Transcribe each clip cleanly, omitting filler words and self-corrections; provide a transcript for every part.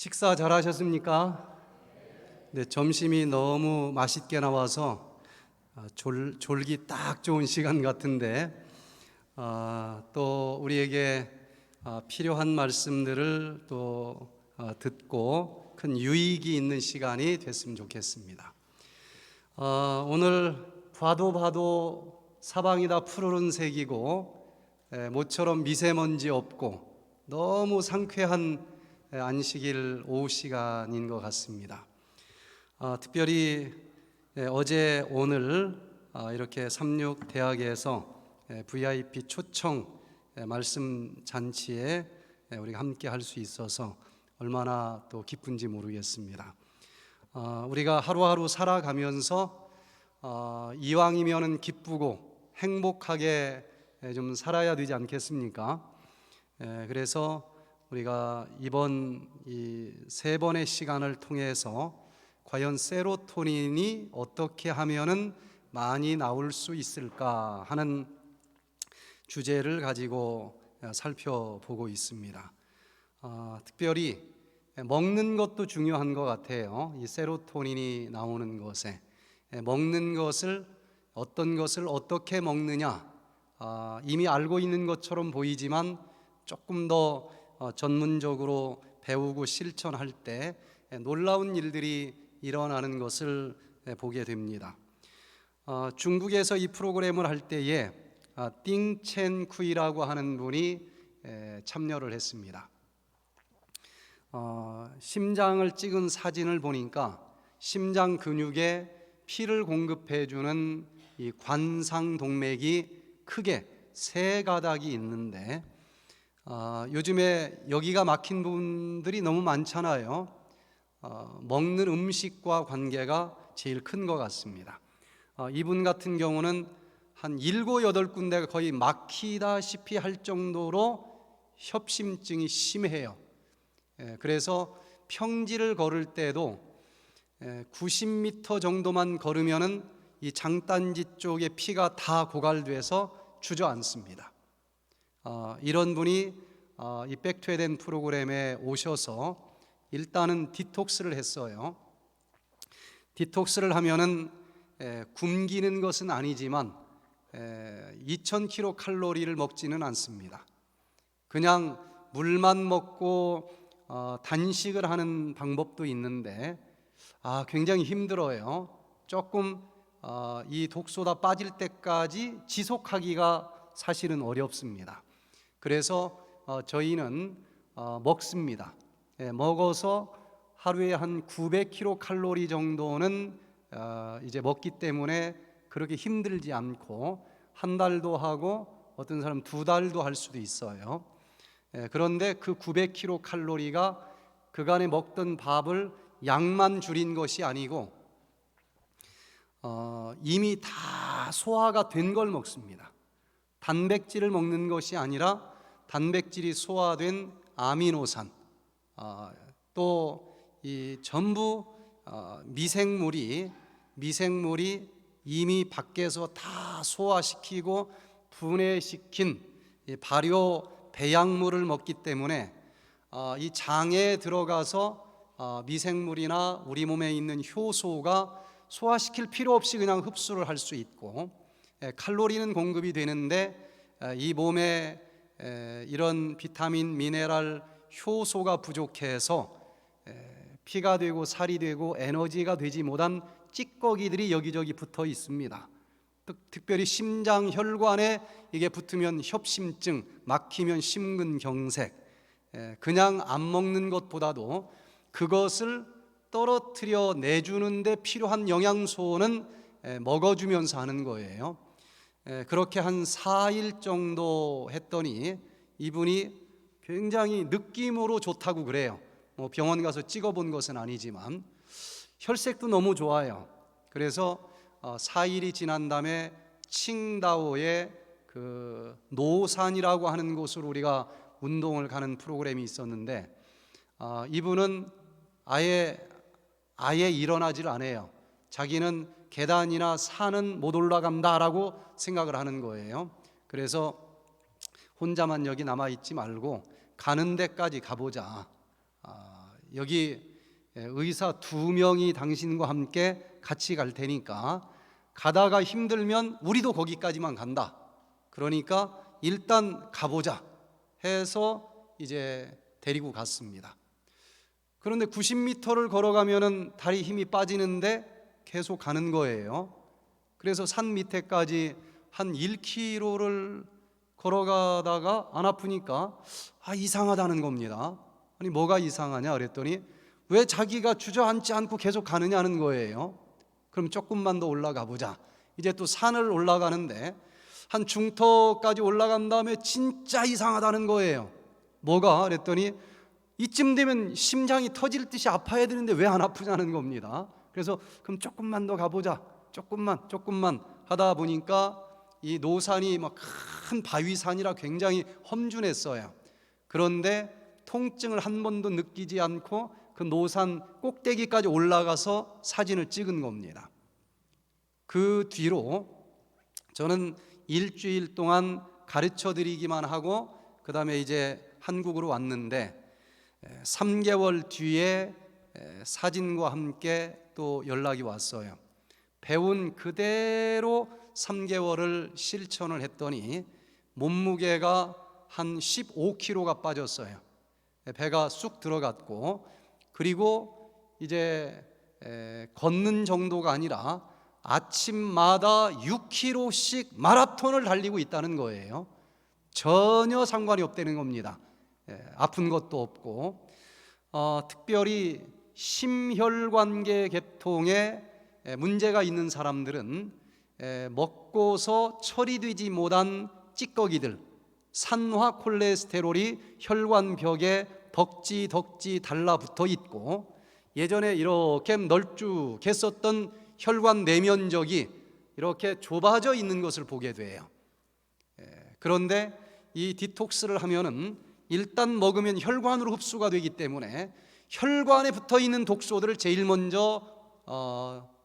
식사 잘 하셨습니까? 네, 점심이 너무 맛있게 나와서 졸기 딱 좋은 시간 같은데 또 우리에게 필요한 말씀들을 또 듣고 큰 유익이 있는 시간이 됐으면 좋겠습니다. 오늘 봐도 사방이 다 푸르른 색이고 모처럼 미세먼지 없고 너무 상쾌한 안식일 오후 시간인 것 같습니다. 특별히 어제 오늘 이렇게 삼육대학에서 VIP 초청 말씀 잔치에 우리가 함께 할 수 있어서 얼마나 또 기쁜지 모르겠습니다. 우리가 하루하루 살아가면서 이왕이면은 기쁘고 행복하게 좀 살아야 되지 않겠습니까? 그래서 우리가 이번 이 세 번의 시간을 통해서 과연 세로토닌이 어떻게 하면은 많이 나올 수 있을까 하는 주제를 가지고 살펴보고 있습니다. 특별히 먹는 것도 중요한 것 같아요. 이 세로토닌이 나오는 것에 먹는 것을 어떤 것을 어떻게 먹느냐 이미 알고 있는 것처럼 보이지만 조금 더 전문적으로 배우고 실천할 때 놀라운 일들이 일어나는 것을 보게 됩니다. 중국에서 이 프로그램을 할 때에 띵첸쿠이라고 하는 분이 참여를 했습니다. 심장을 찍은 사진을 보니까 심장 근육에 피를 공급해주는 이 관상동맥이 크게 세 가닥이 있는데 요즘에 여기가 막힌 분들이 너무 많잖아요. 먹는 음식과 관계가 제일 큰 것 같습니다. 이분 같은 경우는 한 7, 8군데가 거의 막히다시피 할 정도로 협심증이 심해요. 그래서 평지를 걸을 때도 90m 정도만 걸으면은 이 장단지 쪽에 피가 다 고갈돼서 주저앉습니다. 이런 분이 이 백투에덴 프로그램에 오셔서 일단은 디톡스를 했어요. 디톡스를 하면은 굶기는 것은 아니지만 2000kcal 먹지는 않습니다. 그냥 물만 먹고 단식을 하는 방법도 있는데 굉장히 힘들어요. 조금 이 독소가 빠질 때까지 지속하기가 사실은 어렵습니다. 그래서 저희는 먹습니다. 먹어서 하루에 한 900kcal 정도는 이제 먹기 때문에 그렇게 힘들지 않고 한 달도 하고 어떤 사람 2달도 할 수도 있어요. 그런데 그 900kcal가 그간에 먹던 밥을 양만 줄인 것이 아니고 이미 다 소화가 된 걸 먹습니다. 단백질을 먹는 것이 아니라 단백질이 소화된 아미노산 또 이 전부 미생물이 이미 밖에서 다 소화시키고 분해시킨 발효 배양물을 먹기 때문에 이 장에 들어가서 미생물이나 우리 몸에 있는 효소가 소화시킬 필요 없이 그냥 흡수를 할 수 있고 칼로리는 공급이 되는데 이 몸에 이런 비타민, 미네랄, 효소가 부족해서 피가 되고 살이 되고 에너지가 되지 못한 찌꺼기들이 여기저기 붙어 있습니다. 특별히 심장 혈관에 이게 붙으면 협심증, 막히면 심근경색. 그냥 안 먹는 것보다도 그것을 떨어뜨려 내주는데 필요한 영양소는 먹어주면서 하는 거예요. 그렇게 한 4일 정도 했더니 이분이 굉장히 느낌으로 좋다고 그래요. 병원 가서 찍어본 것은 아니지만 혈색도 너무 좋아요. 그래서 4일이 지난 다음에 칭다오의 그 노산이라고 하는 곳으로 우리가 운동을 가는 프로그램이 있었는데 이분은 아예 일어나질 않아요. 자기는 계단이나 산은 못 올라간다라고 생각을 하는 거예요. 그래서 혼자만 여기 남아있지 말고 가는 데까지 가보자. 여기 의사 2명이 당신과 함께 같이 갈 테니까 가다가 힘들면 우리도 거기까지만 간다. 그러니까 일단 가보자 해서 이제 데리고 갔습니다. 그런데 90m를 걸어가면은 다리 힘이 빠지는데 계속 가는 거예요. 그래서 산 밑에까지 한 1km를 걸어가다가 안 아프니까 이상하다는 겁니다. 아니 뭐가 이상하냐 그랬더니 왜 자기가 주저앉지 않고 계속 가느냐는 거예요. 그럼 조금만 더 올라가 보자. 이제 또 산을 올라가는데 한 중턱까지 올라간 다음에 진짜 이상하다는 거예요. 뭐가 그랬더니 이쯤 되면 심장이 터질 듯이 아파야 되는데 왜 안 아프냐는 겁니다. 그래서 그럼 조금만 더 가보자. 조금만 하다 보니까 이 노산이 막 큰 바위산이라 굉장히 험준했어요. 그런데 통증을 한 번도 느끼지 않고 그 노산 꼭대기까지 올라가서 사진을 찍은 겁니다. 그 뒤로 저는 일주일 동안 가르쳐 드리기만 하고 그 다음에 이제 한국으로 왔는데 3개월 뒤에 사진과 함께 또 연락이 왔어요. 배운 그대로 3개월을 실천을 했더니 몸무게가 한 15kg가 빠졌어요. 배가 쑥 들어갔고, 그리고 이제 걷는 정도가 아니라 아침마다 6km씩 마라톤을 달리고 있다는 거예요. 전혀 상관이 없다는 겁니다. 아픈 것도 없고, 특별히 심혈관계 계통에 문제가 있는 사람들은 먹고서 처리되지 못한 찌꺼기들, 산화 콜레스테롤이 혈관벽에 덕지 달라붙어 있고, 예전에 이렇게 널쭉했었던 혈관 내면적이 이렇게 좁아져 있는 것을 보게 돼요. 그런데 이 디톡스를 하면은 일단 먹으면 혈관으로 흡수가 되기 때문에 혈관에 붙어 있는 독소들을 제일 먼저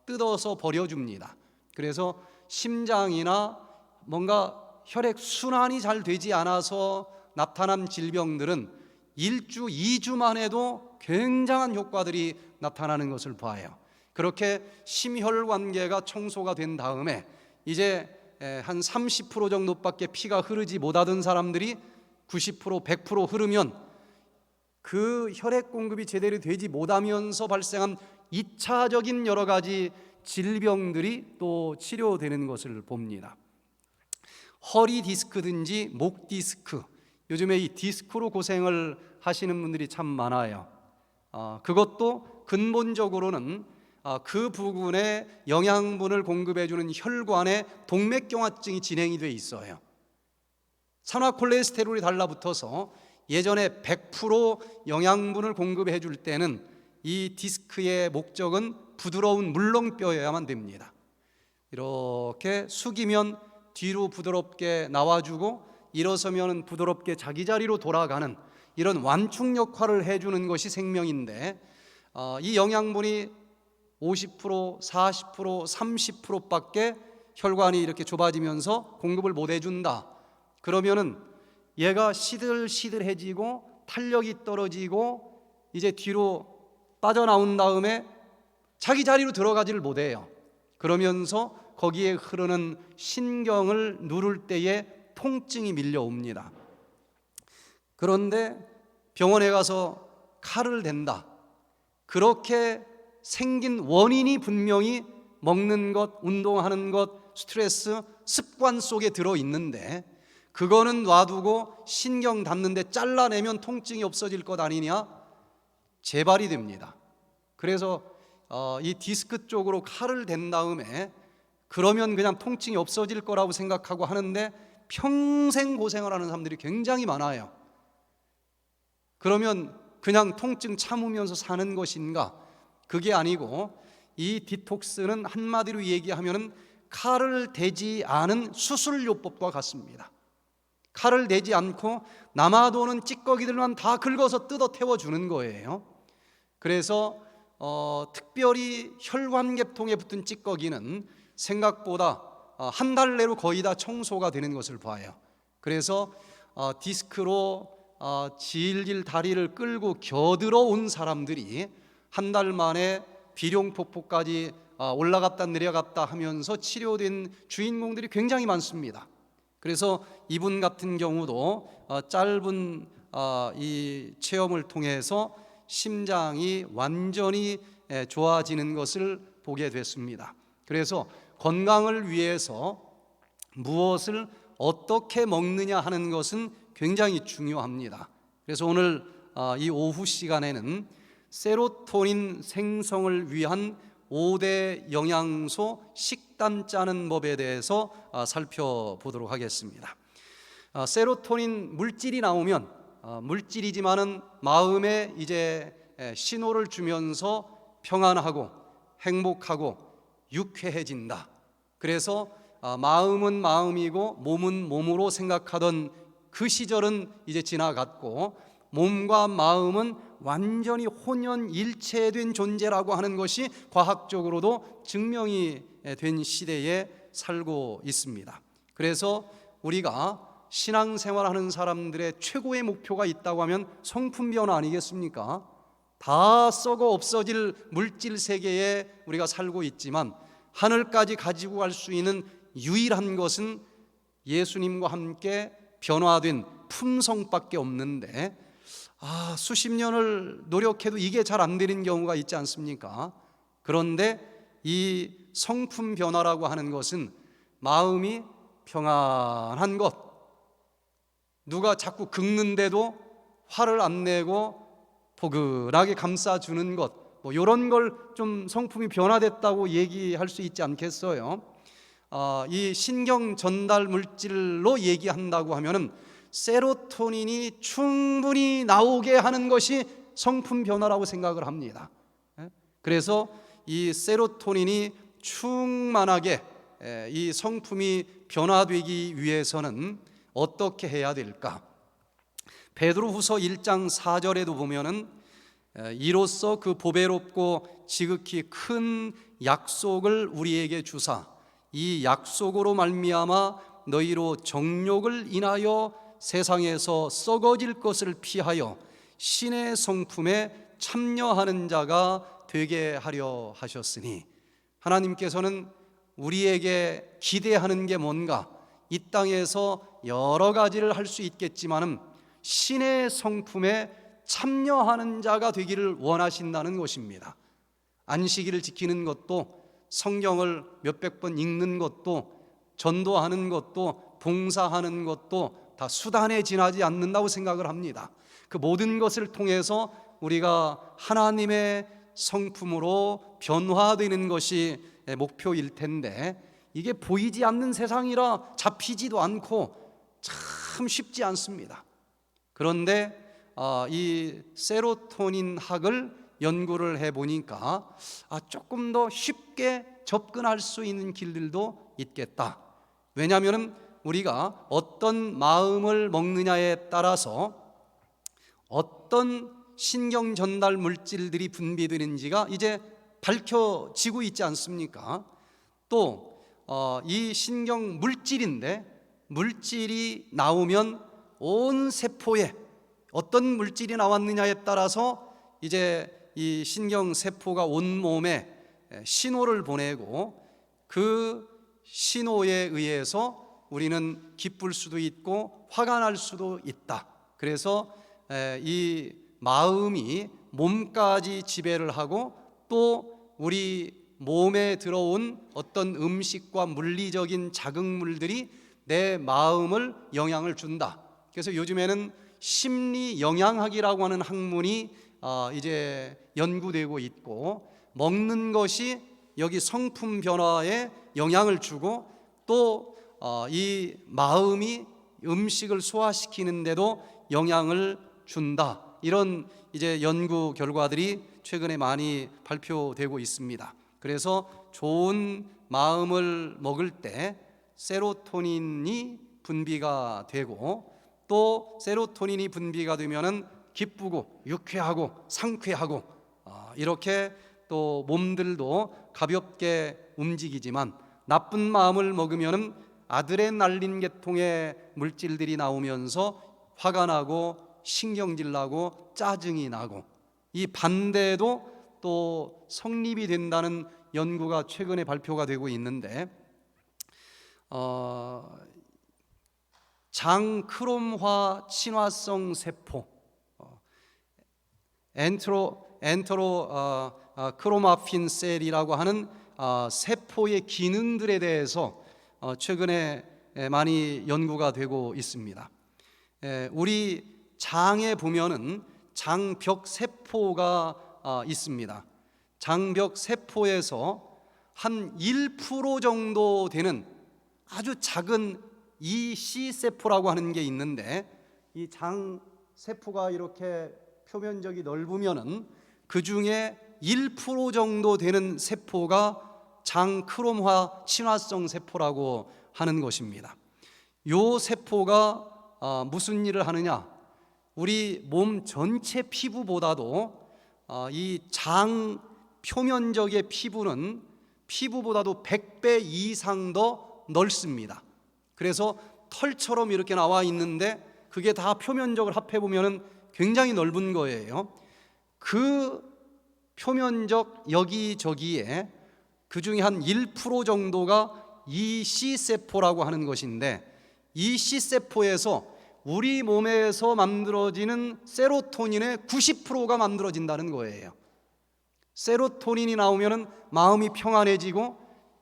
뜯어서 버려줍니다. 그래서 심장이나 뭔가 혈액 순환이 잘 되지 않아서 나타난 질병들은 1주, 2주만 해도 굉장한 효과들이 나타나는 것을 봐요. 그렇게 심혈관계가 청소가 된 다음에 이제 한 30% 정도밖에 피가 흐르지 못하던 사람들이 90%, 100% 흐르면 그 혈액 공급이 제대로 되지 못하면서 발생한 2차적인 여러 가지 질병들이 또 치료되는 것을 봅니다. 허리 디스크든지 목 디스크, 요즘에 이 디스크로 고생을 하시는 분들이 참 많아요. 그것도 근본적으로는 그 부분에 영양분을 공급해주는 혈관에 동맥경화증이 진행이 돼 있어요. 산화 콜레스테롤이 달라붙어서 예전에 100% 영양분을 공급해 줄 때는 이 디스크의 목적은 부드러운 물렁뼈여야만 됩니다. 이렇게 숙이면 뒤로 부드럽게 나와주고 일어서면 부드럽게 자기 자리로 돌아가는 이런 완충 역할을 해주는 것이 생명인데, 이 영양분이 50%, 40%, 30%밖에 혈관이 이렇게 좁아지면서 공급을 못 해준다. 그러면은 얘가 시들시들해지고 탄력이 떨어지고 이제 뒤로 빠져나온 다음에 자기 자리로 들어가지를 못해요. 그러면서 거기에 흐르는 신경을 누를 때에 통증이 밀려옵니다. 그런데 병원에 가서 칼을 댄다. 그렇게 생긴 원인이 분명히 먹는 것, 운동하는 것, 스트레스, 습관 속에 들어있는데 그거는 놔두고 신경 닿는데 잘라내면 통증이 없어질 것 아니냐? 재발이 됩니다. 그래서 이 디스크 쪽으로 칼을 댄 다음에 그러면 그냥 통증이 없어질 거라고 생각하고 하는데 평생 고생을 하는 사람들이 굉장히 많아요. 그러면 그냥 통증 참으면서 사는 것인가? 그게 아니고 이 디톡스는 한마디로 얘기하면 칼을 대지 않은 수술요법과 같습니다. 칼을 대지 않고 남아도는 찌꺼기들만 다 긁어서 뜯어 태워주는 거예요. 그래서 특별히 혈관계통에 붙은 찌꺼기는 생각보다 한 달 내로 거의 다 청소가 되는 것을 봐요. 그래서 디스크로 질질 다리를 끌고 겨들어 온 사람들이 한 달 만에 비룡폭포까지 올라갔다 내려갔다 하면서 치료된 주인공들이 굉장히 많습니다. 그래서 이분 같은 경우도 짧은 이 체험을 통해서 심장이 완전히 좋아지는 것을 보게 됐습니다. 그래서 건강을 위해서 무엇을 어떻게 먹느냐 하는 것은 굉장히 중요합니다. 그래서 오늘 이 오후 시간에는 세로토닌 생성을 위한 5대 영양소 식단 짜는 법에 대해서 살펴보도록 하겠습니다. 세로토닌 물질이 나오면 물질이지만은 마음에 이제 신호를 주면서 평안하고 행복하고 유쾌해진다. 그래서 마음은 마음이고 몸은 몸으로 생각하던 그 시절은 이제 지나갔고 몸과 마음은 완전히 혼연일체된 존재라고 하는 것이 과학적으로도 증명이 된 시대에 살고 있습니다. 그래서 우리가 신앙생활하는 사람들의 최고의 목표가 있다고 하면 성품 변화 아니겠습니까? 다 썩어 없어질 물질 세계에 우리가 살고 있지만 하늘까지 가지고 갈 수 있는 유일한 것은 예수님과 함께 변화된 품성밖에 없는데 수십 년을 노력해도 이게 잘 안 되는 경우가 있지 않습니까? 그런데 이 성품 변화라고 하는 것은 마음이 평안한 것, 누가 자꾸 긁는데도 화를 안 내고 포근하게 감싸주는 것, 이런 걸 좀 성품이 변화됐다고 얘기할 수 있지 않겠어요? 이 신경 전달 물질로 얘기한다고 하면은 세로토닌이 충분히 나오게 하는 것이 성품 변화라고 생각을 합니다. 그래서 이 세로토닌이 충만하게 이 성품이 변화되기 위해서는 어떻게 해야 될까? 베드로후서 1장 4절에도 보면은 이로써 그 보배롭고 지극히 큰 약속을 우리에게 주사 이 약속으로 말미암아 너희로 정욕을 인하여 세상에서 썩어질 것을 피하여 신의 성품에 참여하는 자가 되게 하려 하셨으니, 하나님께서는 우리에게 기대하는 게 뭔가, 이 땅에서 여러 가지를 할 수 있겠지만은 신의 성품에 참여하는 자가 되기를 원하신다는 것입니다. 안식일을 지키는 것도, 성경을 몇백 번 읽는 것도, 전도하는 것도, 봉사하는 것도 다 수단에 지나지 않는다고 생각을 합니다. 그 모든 것을 통해서 우리가 하나님의 성품으로 변화되는 것이 목표일 텐데, 이게 보이지 않는 세상이라 잡히지도 않고 참 쉽지 않습니다. 그런데 이 세로토닌 학을 연구를 해보니까 조금 더 쉽게 접근할 수 있는 길들도 있겠다. 왜냐하면 우리가 어떤 마음을 먹느냐에 따라서 어떤 신경 전달 물질들이 분비되는지가 이제 밝혀지고 있지 않습니까? 또 이 신경 물질인데, 물질이 나오면 온 세포에 어떤 물질이 나왔느냐에 따라서 이제 이 신경 세포가 온 몸에 신호를 보내고, 그 신호에 의해서 우리는 기쁠 수도 있고 화가 날 수도 있다. 그래서 이 마음이 몸까지 지배를 하고, 또 우리 몸에 들어온 어떤 음식과 물리적인 자극물들이 내 마음을 영향을 준다. 그래서 요즘에는 심리 영양학이라고 하는 학문이 이제 연구되고 있고, 먹는 것이 여기 성품 변화에 영향을 주고, 또 이 마음이 음식을 소화시키는데도 영향을 준다. 이런 이제 연구 결과들이 최근에 많이 발표되고 있습니다. 그래서 좋은 마음을 먹을 때 세로토닌이 분비가 되고, 또 세로토닌이 분비가 되면은 기쁘고 유쾌하고 상쾌하고 이렇게 또 몸들도 가볍게 움직이지만, 나쁜 마음을 먹으면은 아드레날린 계통의 물질들이 나오면서 화가 나고 신경질 나고 짜증이 나고, 이 반대도 또 성립이 된다는 연구가 최근에 발표가 되고 있는데, 장크롬화 친화성 세포, 크로마핀 셀이라고 하는 세포의 기능들에 대해서 최근에 많이 연구가 되고 있습니다. 우리 장에 보면은 장벽 세포가 있습니다. 장벽 세포에서 한 1% 정도 되는 아주 작은 EC 세포라고 하는 게 있는데, 이 장 세포가 이렇게 표면적이 넓으면은 그 중에 1% 정도 되는 세포가 장크롬화 친화성 세포라고 하는 것입니다. 이 세포가 무슨 일을 하느냐? 우리 몸 전체 피부보다도 이 장 표면적의 피부는 피부보다도 100배 이상 더 넓습니다. 그래서 털처럼 이렇게 나와 있는데 그게 다 표면적을 합해보면 굉장히 넓은 거예요. 그 표면적 여기저기에 그 중에 한 1% 정도가 이 C세포라고 하는 것인데, 이 C세포에서 우리 몸에서 만들어지는 세로토닌의 90%가 만들어진다는 거예요. 세로토닌이 나오면 마음이 평안해지고,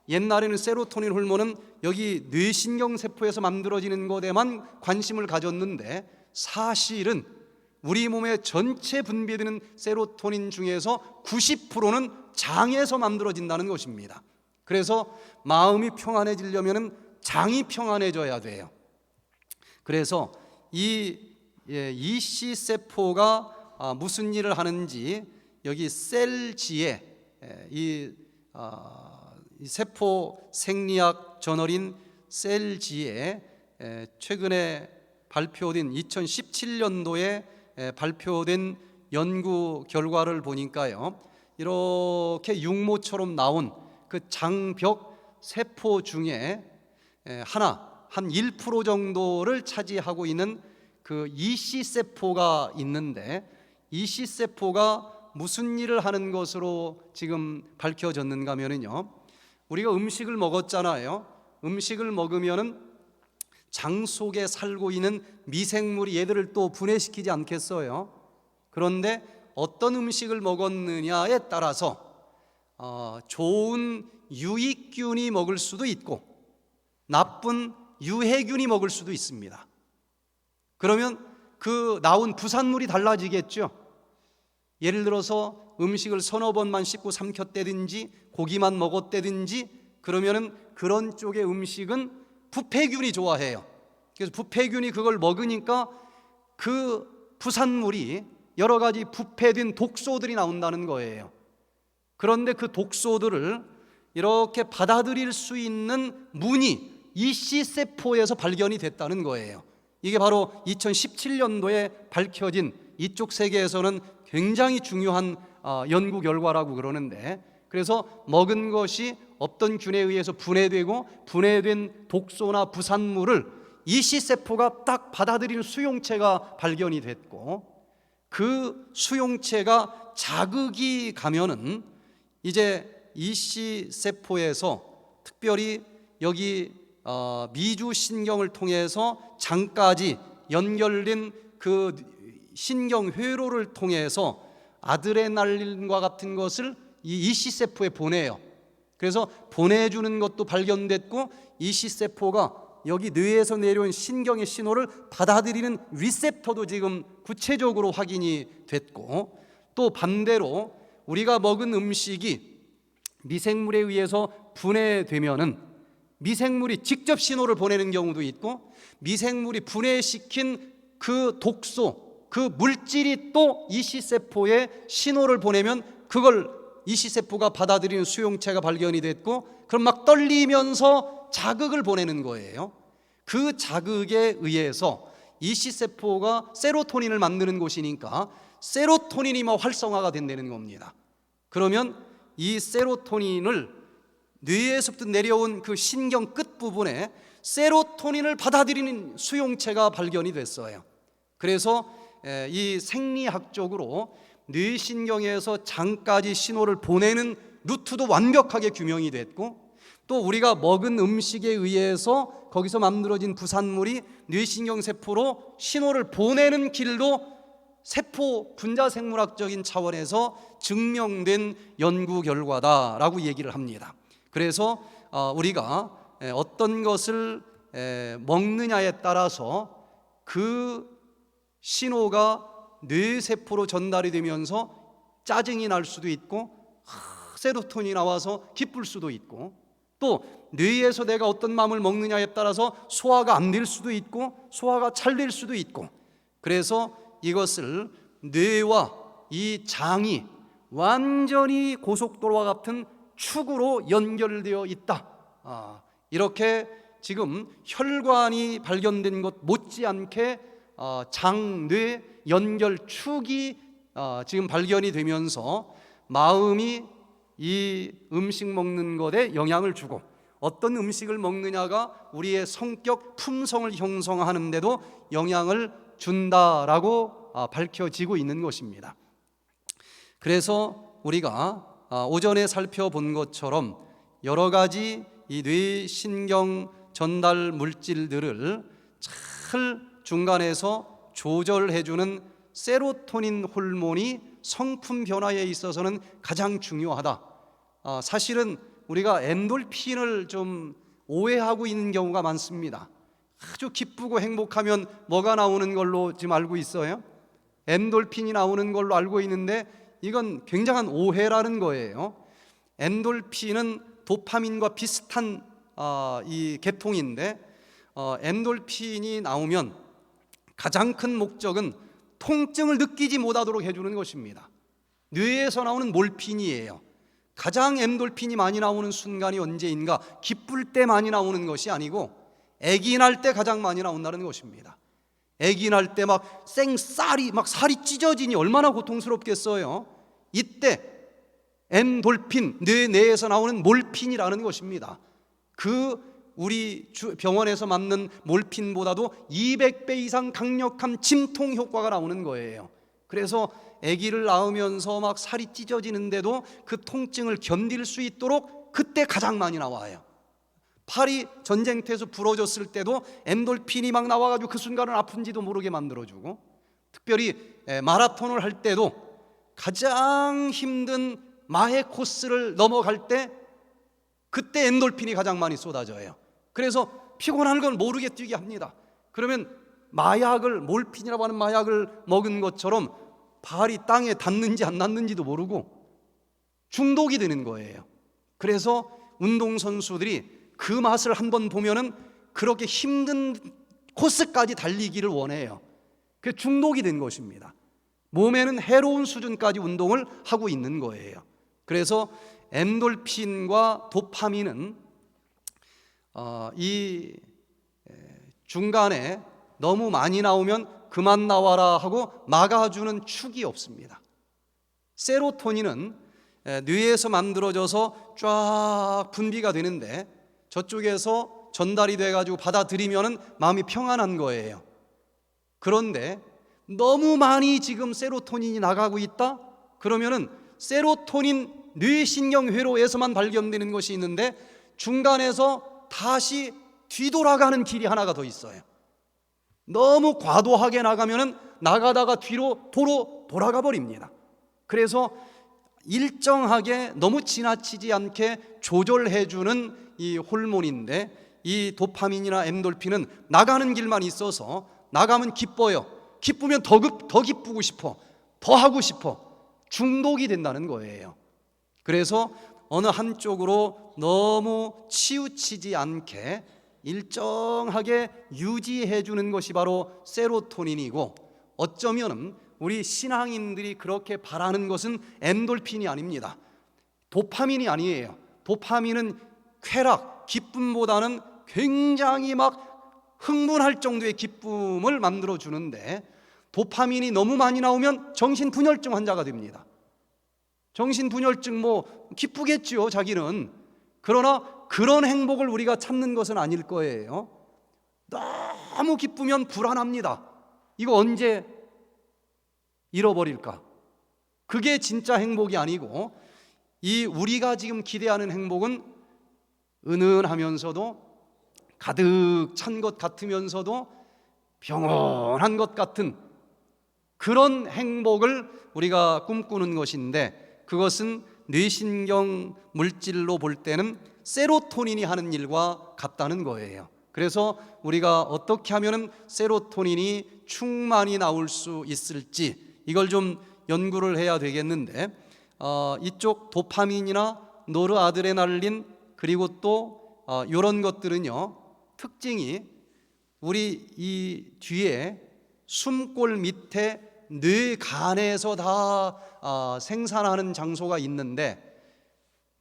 옛날에는 세로토닌 호르몬은 여기 뇌신경세포에서 만들어지는 것에만 관심을 가졌는데, 사실은 우리 몸의 전체 분비되는 세로토닌 중에서 90%는 장에서 만들어진다는 것입니다. 그래서 마음이 평안해지려면 장이 평안해져야 돼요. 그래서 이 EC세포가 무슨 일을 하는지 여기 셀지에 이 세포 생리학 저널인 셀지에 최근에 발표된 2017년도에 발표된 연구 결과를 보니까요, 이렇게 육모처럼 나온 그 장벽 세포 중에 한 1% 정도를 차지하고 있는 그 EC세포가 있는데, EC세포가 무슨 일을 하는 것으로 지금 밝혀졌는가 하면요, 우리가 음식을 먹었잖아요. 음식을 먹으면은 장 속에 살고 있는 미생물이 얘들을 또 분해시키지 않겠어요? 그런데 어떤 음식을 먹었느냐에 따라서 좋은 유익균이 먹을 수도 있고 나쁜 유해균이 먹을 수도 있습니다. 그러면 그 나온 부산물이 달라지겠죠. 예를 들어서 음식을 서너 번만 씹고 삼켰다든지 고기만 먹었다든지, 그러면은 그런 쪽의 음식은 부패균이 좋아해요. 그래서 부패균이 그걸 먹으니까 그 부산물이 여러 가지 부패된 독소들이 나온다는 거예요. 그런데 그 독소들을 이렇게 받아들일 수 있는 문이 EC세포에서 발견이 됐다는 거예요. 이게 바로 2017년도에 밝혀진, 이쪽 세계에서는 굉장히 중요한 연구 결과라고 그러는데, 그래서 먹은 것이 어떤 균에 의해서 분해되고 분해된 독소나 부산물을 EC세포가 딱 받아들이는 수용체가 발견이 됐고, 그 수용체가 자극이 가면은 이제 EC세포에서 특별히 여기 미주신경을 통해서 장까지 연결된 그 신경회로를 통해서 아드레날린과 같은 것을 이 EC세포에 보내요. 그래서 보내주는 것도 발견됐고, EC세포가 여기 뇌에서 내려온 신경의 신호를 받아들이는 리셉터도 지금 구체적으로 확인이 됐고, 또 반대로 우리가 먹은 음식이 미생물에 의해서 분해되면은 미생물이 직접 신호를 보내는 경우도 있고, 미생물이 분해시킨 그 독소, 그 물질이 또 EC세포에 신호를 보내면 그걸 EC세포가 받아들이는 수용체가 발견이 됐고, 그럼 막 떨리면서 자극을 보내는 거예요. 그 자극에 의해서 EC세포가 세로토닌을 만드는 곳이니까 세로토닌이 막 활성화가 된다는 겁니다. 그러면 이 세로토닌을 뇌에서부터 내려온 그 신경 끝부분에 세로토닌을 받아들이는 수용체가 발견이 됐어요. 그래서 이 생리학적으로 뇌신경에서 장까지 신호를 보내는 루트도 완벽하게 규명이 됐고, 또 우리가 먹은 음식에 의해서 거기서 만들어진 부산물이 뇌신경 세포로 신호를 보내는 길도 세포 분자생물학적인 차원에서 증명된 연구 결과다라고 얘기를 합니다. 그래서 우리가 어떤 것을 먹느냐에 따라서 그 신호가 뇌세포로 전달이 되면서 짜증이 날 수도 있고 세로토닌이 나와서 기쁠 수도 있고, 또 뇌에서 내가 어떤 마음을 먹느냐에 따라서 소화가 안 될 수도 있고 소화가 잘 될 수도 있고, 그래서 이것을 뇌와 이 장이 완전히 고속도로와 같은 축으로 연결되어 있다. 이렇게 지금 혈관이 발견된 것 못지않게 장뇌 연결 축이 지금 발견이 되면서 마음이 이 음식 먹는 것에 영향을 주고, 어떤 음식을 먹느냐가 우리의 성격, 품성을 형성하는 데도 영향을 준다라고 밝혀지고 있는 것입니다. 그래서 우리가 오전에 살펴본 것처럼 여러 가지 이 뇌신경 전달 물질들을 잘 중간에서 조절해주는 세로토닌 호르몬이 성품 변화에 있어서는 가장 중요하다. 사실은 우리가 엔돌핀을 좀 오해하고 있는 경우가 많습니다. 아주 기쁘고 행복하면 뭐가 나오는 걸로 지금 알고 있어요? 엔돌핀이 나오는 걸로 알고 있는데 이건 굉장한 오해라는 거예요. 엔돌핀은 도파민과 비슷한 이 계통인데, 엔돌핀이 나오면 가장 큰 목적은 통증을 느끼지 못하도록 해주는 것입니다. 뇌에서 나오는 몰핀이에요. 가장 엔돌핀이 많이 나오는 순간이 언제인가? 기쁠 때 많이 나오는 것이 아니고 아기 날 때 가장 많이 나온다는 것입니다. 아기 날 때 막 생쌀이 막 살이 찢어지니 얼마나 고통스럽겠어요. 이때 엔돌핀, 뇌 내에서 나오는 몰핀이라는 것입니다. 우리 병원에서 맞는 몰핀보다도 200배 이상 강력한 진통 효과가 나오는 거예요. 그래서 아기를 낳으면서 막 살이 찢어지는데도 그 통증을 견딜 수 있도록 그때 가장 많이 나와요. 팔이 전쟁터에서 부러졌을 때도 엔돌핀이 막 나와가지고 그 순간은 아픈지도 모르게 만들어주고, 특별히 마라톤을 할 때도 가장 힘든 마의 코스를 넘어갈 때 그때 엔돌핀이 가장 많이 쏟아져요. 그래서 피곤한 걸 모르게 뛰게 합니다. 그러면 마약을, 몰핀이라고 하는 마약을 먹은 것처럼 발이 땅에 닿는지 안 닿는지도 모르고 중독이 되는 거예요. 그래서 운동선수들이 그 맛을 한번 보면은 그렇게 힘든 코스까지 달리기를 원해요. 그게 중독이 된 것입니다. 몸에는 해로운 수준까지 운동을 하고 있는 거예요. 그래서 엔돌핀과 도파민은 이 중간에 너무 많이 나오면 그만 나와라 하고 막아주는 축이 없습니다. 세로토닌은 뇌에서 만들어져서 쫙 분비가 되는데 저쪽에서 전달이 돼가지고 받아들이면 마음이 평안한 거예요. 그런데 너무 많이 지금 세로토닌이 나가고 있다? 그러면은 세로토닌 뇌신경회로에서만 발견되는 것이 있는데 중간에서 다시 뒤돌아가는 길이 하나가 더 있어요. 너무 과도하게 나가면은 나가다가 뒤로 도로 돌아가 버립니다. 그래서 일정하게 너무 지나치지 않게 조절해주는 이 호르몬인데, 이 도파민이나 엔돌핀은 나가는 길만 있어서 나가면 기뻐요. 기쁘면 더 기쁘고 싶어, 더 하고 싶어, 중독이 된다는 거예요. 그래서 어느 한쪽으로 너무 치우치지 않게 일정하게 유지해 주는 것이 바로 세로토닌이고, 어쩌면 우리 신앙인들이 그렇게 바라는 것은 엔돌핀이 아닙니다. 도파민이 아니에요. 도파민은 쾌락, 기쁨보다는 굉장히 막 흥분할 정도의 기쁨을 만들어 주는데, 도파민이 너무 많이 나오면 정신분열증 환자가 됩니다. 정신분열증 뭐 기쁘겠죠, 자기는. 그러나 그런 행복을 우리가 찾는 것은 아닐 거예요. 너무 기쁘면 불안합니다. 이거 언제 잃어버릴까? 그게 진짜 행복이 아니고, 이 우리가 지금 기대하는 행복은 은은하면서도 가득 찬 것 같으면서도 평온한 것 같은 그런 행복을 우리가 꿈꾸는 것인데, 그것은 뇌신경 물질로 볼 때는 세로토닌이 하는 일과 같다는 거예요. 그래서 우리가 어떻게 하면 세로토닌이 충만히 나올 수 있을지 이걸 좀 연구를 해야 되겠는데, 이쪽 도파민이나 노르아드레날린 그리고 또 이런 것들은요, 특징이 우리 이 뒤에 숨골 밑에 뇌간에서 다 생산하는 장소가 있는데,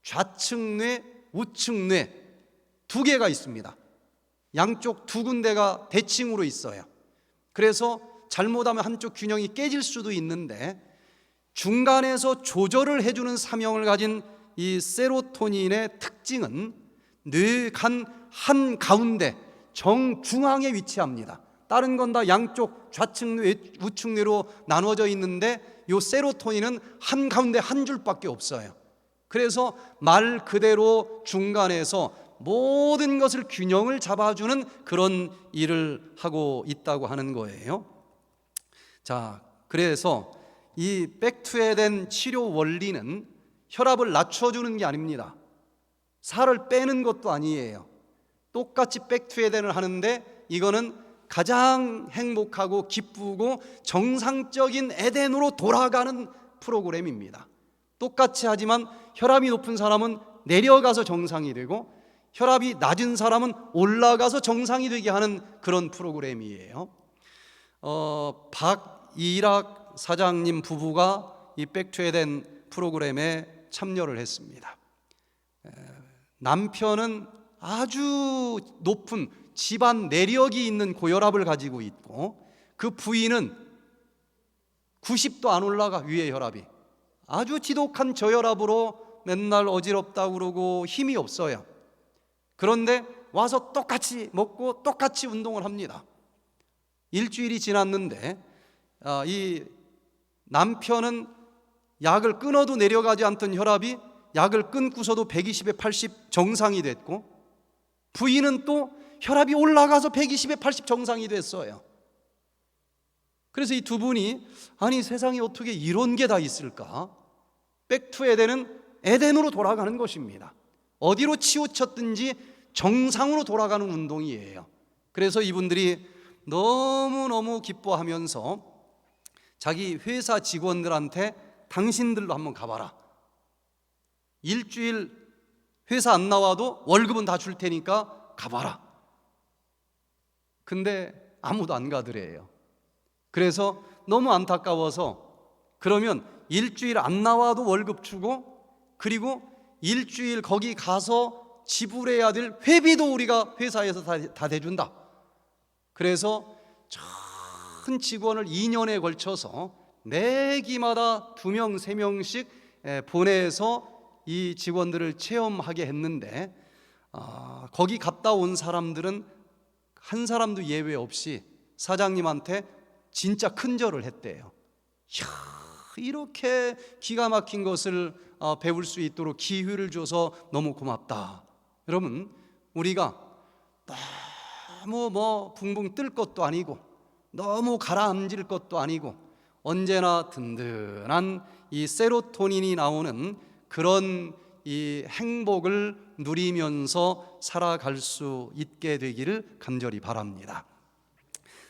좌측 뇌, 우측 뇌 두 개가 있습니다. 양쪽 두 군데가 대칭으로 있어요. 그래서 잘못하면 한쪽 균형이 깨질 수도 있는데, 중간에서 조절을 해주는 사명을 가진 이 세로토닌의 특징은 뇌간 한가운데 정중앙에 위치합니다. 다른 건 다 양쪽 좌측 뇌, 우측 뇌로 나눠져 있는데, 이 세로토닌은 한가운데 한 줄밖에 없어요. 그래서 말 그대로 중간에서 모든 것을 균형을 잡아주는 그런 일을 하고 있다고 하는 거예요. 자, 그래서 이 백투에덴 치료 원리는 혈압을 낮춰주는 게 아닙니다. 살을 빼는 것도 아니에요. 똑같이 백투에덴을 하는데, 이거는 가장 행복하고 기쁘고 정상적인 에덴으로 돌아가는 프로그램입니다. 똑같이 하지만 혈압이 높은 사람은 내려가서 정상이 되고, 혈압이 낮은 사람은 올라가서 정상이 되게 하는 그런 프로그램이에요. 박이락 사장님 부부가 이 백투에덴 프로그램에 참여를 했습니다. 남편은 아주 높은 집안 내력이 있는 고혈압을 가지고 있고, 그 부인은 90도 안 올라가, 위에 혈압이. 아주 지독한 저혈압으로 맨날 어지럽다고 그러고 힘이 없어요. 그런데 와서 똑같이 먹고 똑같이 운동을 합니다. 일주일이 지났는데 이 남편은 약을 끊어도 내려가지 않던 혈압이 약을 끊고서도 120에 80 정상이 됐고, 부인은 또 혈압이 올라가서 120에 80 정상이 됐어요. 그래서 이 두 분이, 아니 세상에 어떻게 이런 게 다 있을까? 백투에덴은 에덴으로 돌아가는 것입니다. 어디로 치우쳤든지 정상으로 돌아가는 운동이에요. 그래서 이분들이 너무너무 기뻐하면서 자기 회사 직원들한테 당신들도 한번 가봐라. 일주일 회사 안 나와도 월급은 다 줄 테니까 가봐라. 근데 아무도 안 가더래요. 그래서 너무 안타까워서, 그러면 일주일 안 나와도 월급 주고, 그리고 일주일 거기 가서 지불해야 될 회비도 우리가 회사에서 다 대준다. 그래서 전 직원을 2년에 걸쳐서 매기마다 2명, 3명씩 보내서 이 직원들을 체험하게 했는데, 거기 갔다 온 사람들은 한 사람도 예외 없이 사장님한테 진짜 큰절을 했대요. 이야, 이렇게 기가 막힌 것을 배울 수 있도록 기회를 줘서 너무 고맙다. 여러분, 우리가 너무 붕붕 뜰 것도 아니고 너무 가라앉을 것도 아니고, 언제나 든든한 이 세로토닌이 나오는 그런 이 행복을 누리면서 살아갈 수 있게 되기를 간절히 바랍니다.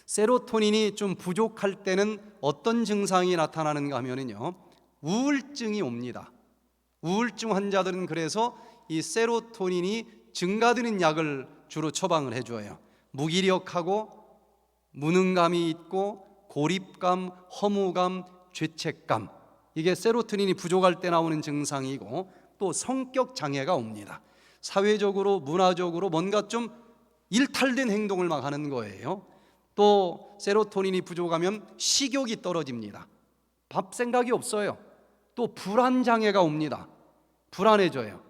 세로토닌이 좀 부족할 때는 어떤 증상이 나타나는가 하면요, 우울증이 옵니다. 우울증 환자들은 그래서 이 세로토닌이 증가되는 약을 주로 처방을 해줘요. 무기력하고 무능감이 있고 고립감, 허무감, 죄책감, 이게 세로토닌이 부족할 때 나오는 증상이고, 또 성격 장애가 옵니다. 사회적으로 문화적으로 뭔가 좀 일탈된 행동을 막 하는 거예요. 또 세로토닌이 부족하면 식욕이 떨어집니다. 밥 생각이 없어요. 또 불안 장애가 옵니다. 불안해져요.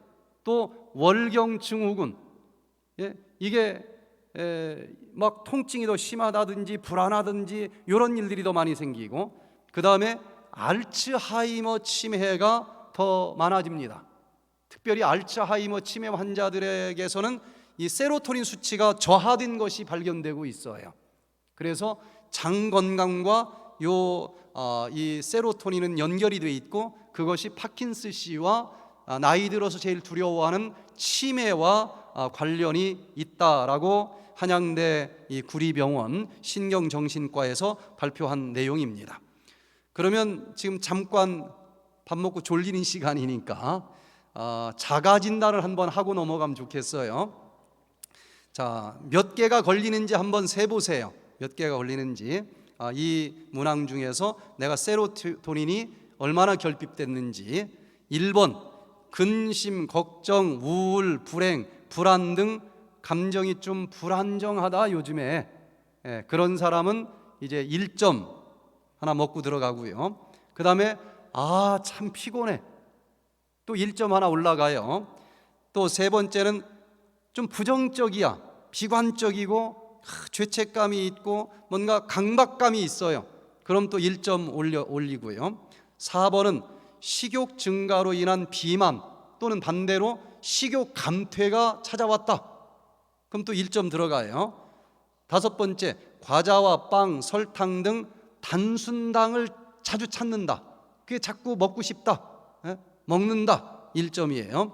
또 월경 증후군, 이게 막 통증이 더 심하다든지 불안하든지 이런 일들이 더 많이 생기고, 그 다음에 알츠하이머 치매가 더 많아집니다. 특별히 알츠하이머 치매 환자들에게서는 이 세로토닌 수치가 저하된 것이 발견되고 있어요. 그래서 장 건강과 이 세로토닌은 연결이 돼 있고, 그것이 파킨슨씨와 나이 들어서 제일 두려워하는 치매와 관련이 있다라고 한양대 이 구리병원 신경정신과에서 발표한 내용입니다. 그러면 지금 잠깐 밥 먹고 졸리는 시간이니까 자가 진단을 한번 하고 넘어가면 좋겠어요. 자, 몇 개가 걸리는지 한번 세보세요. 몇 개가 걸리는지. 이 문항 중에서 내가 세로토닌이 얼마나 결핍됐는지. 1번, 근심, 걱정, 우울, 불행, 불안 등 감정이 좀 불안정하다 요즘에. 그런 사람은 이제 1점 하나 먹고 들어가고요. 그 다음에 참 피곤해, 또 1점 하나 올라가요. 또 세 번째는 좀 부정적이야, 비관적이고 죄책감이 있고 뭔가 강박감이 있어요. 그럼 또 1점 올리고요. 4번은 식욕 증가로 인한 비만 또는 반대로 식욕 감퇴가 찾아왔다. 그럼 또 1점 들어가요. 5번째, 과자와 빵, 설탕 등 단순당을 자주 찾는다. 그게 자꾸 먹고 싶다, 먹는다. 1점이에요.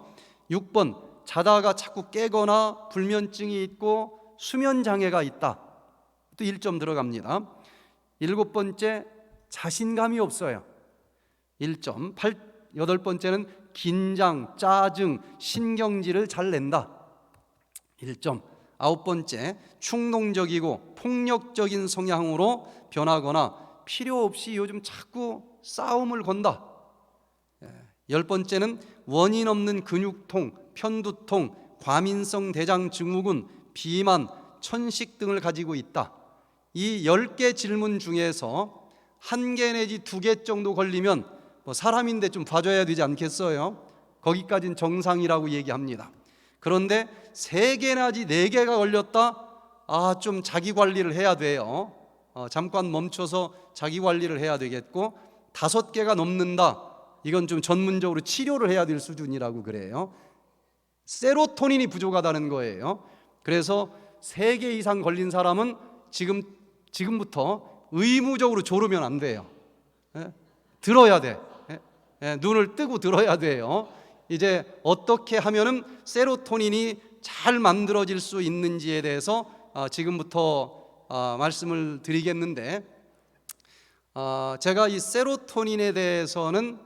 6번, 자다가 자꾸 깨거나 불면증이 있고 수면 장애가 있다. 또 1점 들어갑니다. 7번째, 자신감이 없어요. 1점. 8번째는 긴장, 짜증, 신경질을 잘 낸다. 1점. 9번째, 충동적이고 폭력적인 성향으로 변하거나 필요 없이 요즘 자꾸 싸움을 건다. 10번째는 원인 없는 근육통, 편두통, 과민성 대장 증후군, 비만, 천식 등을 가지고 있다. 이 10개 질문 중에서 1개 내지 2개 정도 걸리면 사람인데 좀 봐줘야 되지 않겠어요? 거기까지는 정상이라고 얘기합니다. 그런데 3개 내지 4개가 걸렸다? 좀 자기 관리를 해야 돼요. 잠깐 멈춰서 자기 관리를 해야 되겠고, 5개가 넘는다? 이건 좀 전문적으로 치료를 해야 될 수준이라고 그래요. 세로토닌이 부족하다는 거예요. 그래서 3개 이상 걸린 사람은 지금부터 의무적으로 졸으면 안 돼요. 들어야 돼. 눈을 뜨고 들어야 돼요. 이제 어떻게 하면은 세로토닌이 잘 만들어질 수 있는지에 대해서 지금부터 말씀을 드리겠는데, 제가 이 세로토닌에 대해서는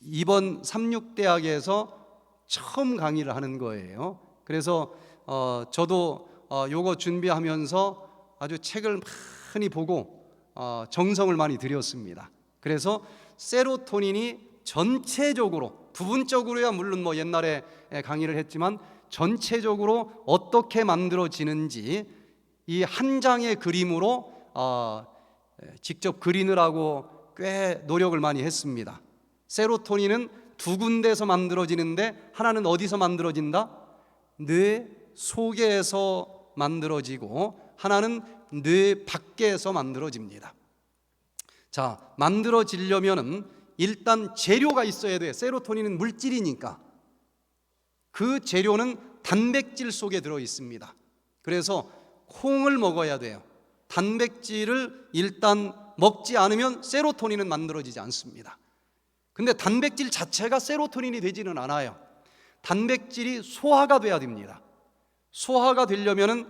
이번 삼육대학에서 처음 강의를 하는 거예요. 그래서 저도 요거 준비하면서 아주 책을 많이 보고 정성을 많이 들였습니다. 그래서 세로토닌이 전체적으로, 부분적으로야 물론 옛날에 강의를 했지만 전체적으로 어떻게 만들어지는지 이 한 장의 그림으로 직접 그리느라고 꽤 노력을 많이 했습니다. 세로토닌은 2군데에서 만들어지는데, 하나는 어디서 만들어진다? 뇌 속에서 만들어지고, 하나는 뇌 밖에서 만들어집니다. 자, 만들어지려면은 일단 재료가 있어야 돼요. 세로토닌은 물질이니까. 그 재료는 단백질 속에 들어 있습니다. 그래서 콩을 먹어야 돼요. 단백질을 일단 먹지 않으면 세로토닌은 만들어지지 않습니다. 근데 단백질 자체가 세로토닌이 되지는 않아요. 단백질이 소화가 돼야 됩니다. 소화가 되려면은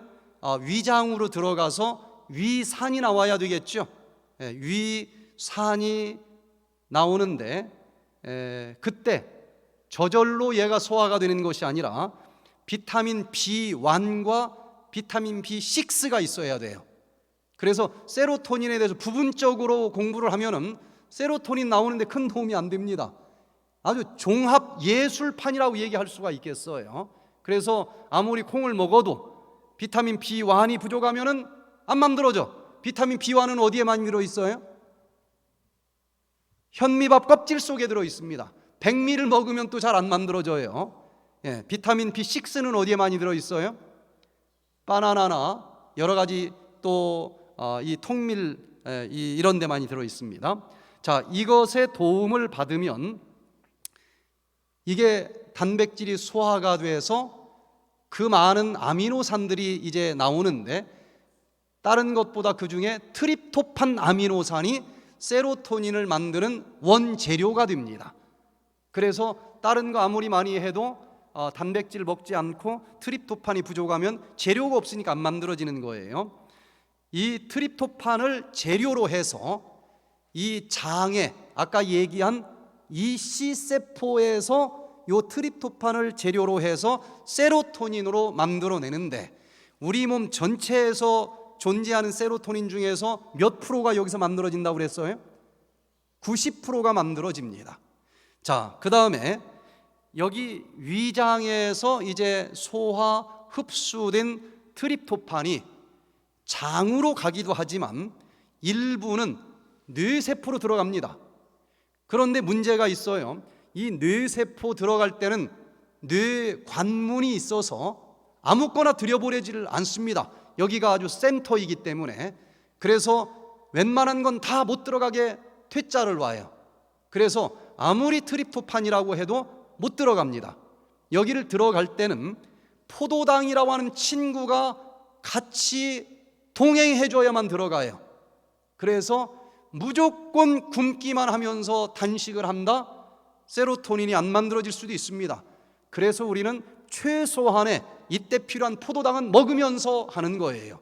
위장으로 들어가서 위산이 나와야 되겠죠. 위산이 나오는데 그때 저절로 얘가 소화가 되는 것이 아니라 비타민 B1과 비타민 B6가 있어야 돼요. 그래서 세로토닌에 대해서 부분적으로 공부를 하면은 세로토닌 나오는데 큰 도움이 안 됩니다. 아주 종합 예술판이라고 얘기할 수가 있겠어요. 그래서 아무리 콩을 먹어도 비타민 B1이 부족하면은 안 만들어져. 비타민 B1은 어디에 많이 들어 있어요? 현미밥 껍질 속에 들어 있습니다. 백미를 먹으면 또 잘 안 만들어져요. 비타민 B6는 어디에 많이 들어 있어요? 바나나나 여러 가지 또 이 통밀 이런 데 많이 들어 있습니다. 자, 이것의 도움을 받으면 이게 단백질이 소화가 돼서 그 많은 아미노산들이 이제 나오는데, 다른 것보다 그 중에 트립토판 아미노산이 세로토닌을 만드는 원재료가 됩니다. 그래서 다른 거 아무리 많이 해도 단백질 먹지 않고 트립토판이 부족하면 재료가 없으니까 안 만들어지는 거예요. 이 트립토판을 재료로 해서 이 장에 아까 얘기한 이 C세포에서 이 트립토판을 재료로 해서 세로토닌으로 만들어내는데, 우리 몸 전체에서 존재하는 세로토닌 중에서 몇 프로가 여기서 만들어진다고 그랬어요? 90%가 만들어집니다. 자, 그 다음에 여기 위장에서 이제 소화 흡수된 트립토판이 장으로 가기도 하지만 일부는 뇌세포로 들어갑니다. 그런데 문제가 있어요. 이 뇌세포 들어갈 때는 뇌 관문이 있어서 아무거나 들여보내지를 않습니다. 여기가 아주 센터이기 때문에. 그래서 웬만한 건 다 못 들어가게 퇴짜를 와요. 그래서 아무리 트립토판이라고 해도 못 들어갑니다. 여기를 들어갈 때는 포도당이라고 하는 친구가 같이 동행해줘야만 들어가요. 그래서 무조건 굶기만 하면서 단식을 한다? 세로토닌이 안 만들어질 수도 있습니다. 그래서 우리는 최소한의 이때 필요한 포도당은 먹으면서 하는 거예요.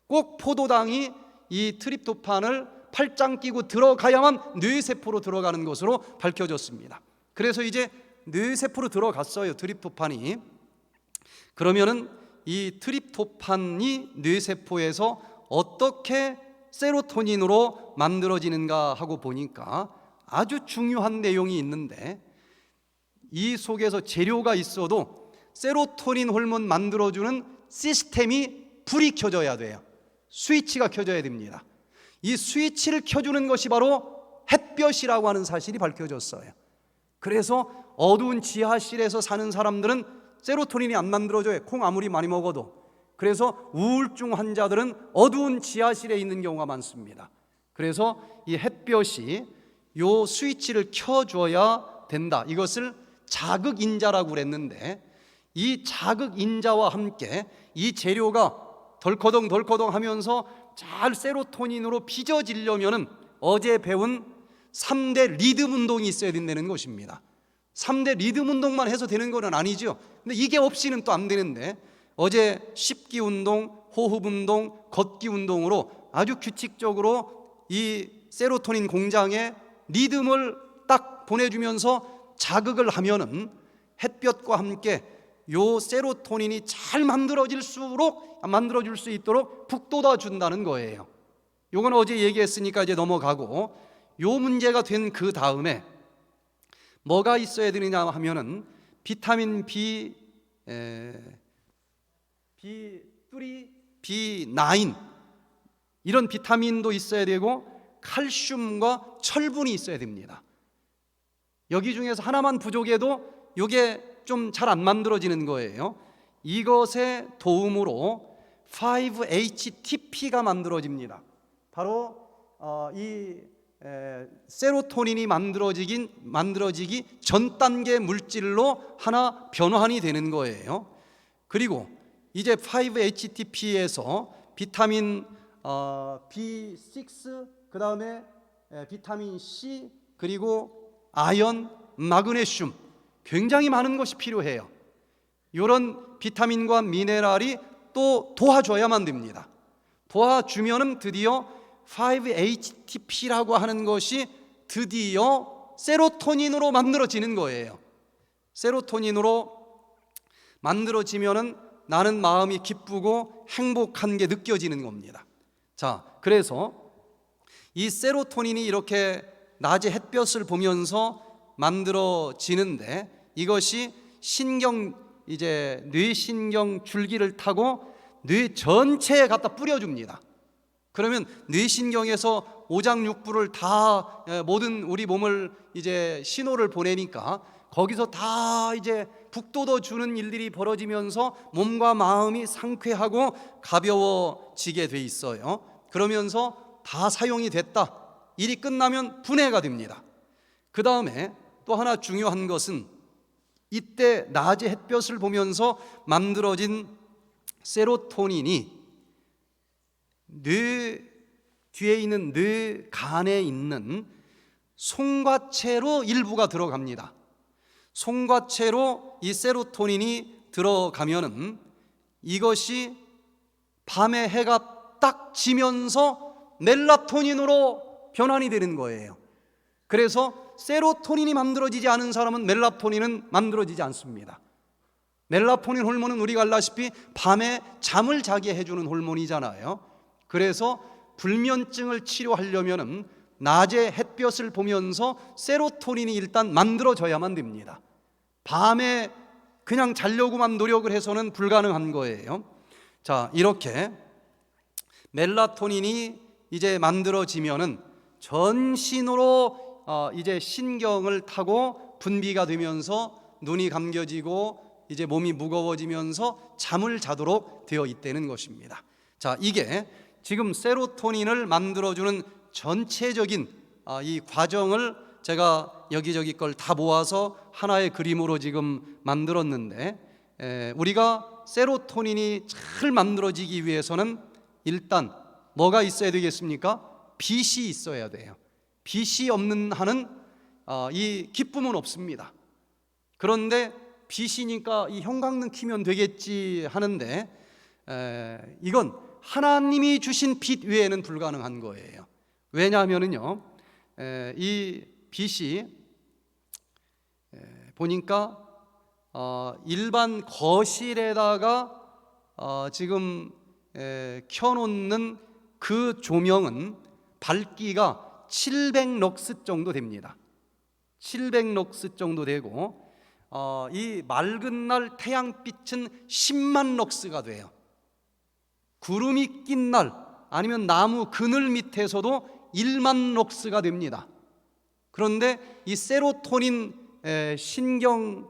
꼭 포도당이 이 트립토판을 팔짱 끼고 들어가야만 뇌세포로 들어가는 것으로 밝혀졌습니다. 그래서 이제 뇌세포로 들어갔어요, 트립토판이. 그러면은 이 트립토판이 뇌세포에서 어떻게 세로토닌으로 만들어지는가 하고 보니까 아주 중요한 내용이 있는데, 이 속에서 재료가 있어도 세로토닌 호르몬 만들어주는 시스템이 불이 켜져야 돼요. 스위치가 켜져야 됩니다. 이 스위치를 켜주는 것이 바로 햇볕이라고 하는 사실이 밝혀졌어요. 그래서 어두운 지하실에서 사는 사람들은 세로토닌이 안 만들어져요. 콩 아무리 많이 먹어도. 그래서 우울증 환자들은 어두운 지하실에 있는 경우가 많습니다. 그래서 이 햇볕이 요 스위치를 켜줘야 된다. 이것을 자극인자라고 그랬는데, 이 자극인자와 함께 이 재료가 덜커덩 하면서 잘 세로토닌으로 빚어지려면은 어제 배운 3대 리듬 운동이 있어야 된다는 것입니다. 3대 리듬 운동만 해서 되는 건 아니죠. 근데 이게 없이는 또 안 되는데, 어제 십기 운동, 호흡 운동, 걷기 운동으로 아주 규칙적으로 이 세로토닌 공장에 리듬을 딱 보내주면서 자극을 하면은 햇볕과 함께 요 세로토닌이 잘 만들어질 수 있도록 북돋아 준다는 거예요. 요건 어제 얘기했으니까 이제 넘어가고, 요 문제가 된 그 다음에 뭐가 있어야 되느냐 하면은 비타민 B, B3, B9 이런 비타민도 있어야 되고 칼슘과 철분이 있어야 됩니다. 여기 중에서 하나만 부족해도 이게 좀 잘 안 만들어지는 거예요. 이것의 도움으로 5-HTP가 만들어집니다. 바로 이 세로토닌이 만들어지기 전 단계 물질로 하나 변환이 되는 거예요. 그리고 이제 5-HTP에서 비타민 B6, 그 다음에 비타민 C, 그리고 아연, 마그네슘, 굉장히 많은 것이 필요해요. 이런 비타민과 미네랄이 또 도와줘야만 됩니다. 도와주면은 드디어 5-HTP라고 하는 것이 드디어 세로토닌으로 만들어지는 거예요. 세로토닌으로 만들어지면은 나는 마음이 기쁘고 행복한 게 느껴지는 겁니다. 자, 그래서 이 세로토닌이 이렇게 낮에 햇볕을 보면서 만들어지는데, 이것이 뇌신경 줄기를 타고 뇌 전체에 갖다 뿌려줍니다. 그러면 뇌신경에서 오장육부를 다 모든 우리 몸을 이제 신호를 보내니까 거기서 다 이제 북돋워 주는 일들이 벌어지면서 몸과 마음이 상쾌하고 가벼워지게 돼 있어요. 그러면서 다 사용이 됐다. 일이 끝나면 분해가 됩니다. 그 다음에 또 하나 중요한 것은 이때 낮에 햇볕을 보면서 만들어진 세로토닌이 뇌 뒤에 있는 뇌 간에 있는 송과체로 일부가 들어갑니다. 송과체로 이 세로토닌이 들어가면은 이것이 밤에 해가 딱 지면서 멜라토닌으로 변환이 되는 거예요. 그래서 세로토닌이 만들어지지 않은 사람은 멜라토닌은 만들어지지 않습니다. 멜라토닌 호르몬은 우리가 알다시피 밤에 잠을 자게 해주는 호르몬이잖아요. 그래서 불면증을 치료하려면 낮에 햇볕을 보면서 세로토닌이 일단 만들어져야만 됩니다. 밤에 그냥 자려고만 노력을 해서는 불가능한 거예요. 자, 이렇게 멜라토닌이 이제 만들어지면은 전신으로 이제 신경을 타고 분비가 되면서 눈이 감겨지고 이제 몸이 무거워지면서 잠을 자도록 되어 있다는 것입니다. 자, 이게 지금 세로토닌을 만들어주는 전체적인 이 과정을 제가 여기저기 걸 다 모아서 하나의 그림으로 지금 만들었는데, 우리가 세로토닌이 잘 만들어지기 위해서는 일단 뭐가 있어야 되겠습니까? 빛이 있어야 돼요. 빛이 없는 한은 이 기쁨은 없습니다. 그런데 빛이니까 이 형광등 켜면 되겠지 하는데, 이건 하나님이 주신 빛 외에는 불가능한 거예요. 왜냐하면은요, 이 빛이 보니까 일반 거실에다가 지금 켜놓는 그 조명은 밝기가 700럭스 정도 됩니다. 700럭스 정도 되고, 이 맑은 날 태양빛은 10만 럭스가 돼요. 구름이 낀 날 아니면 나무 그늘 밑에서도 1만 럭스가 됩니다. 그런데 이 세로토닌 신경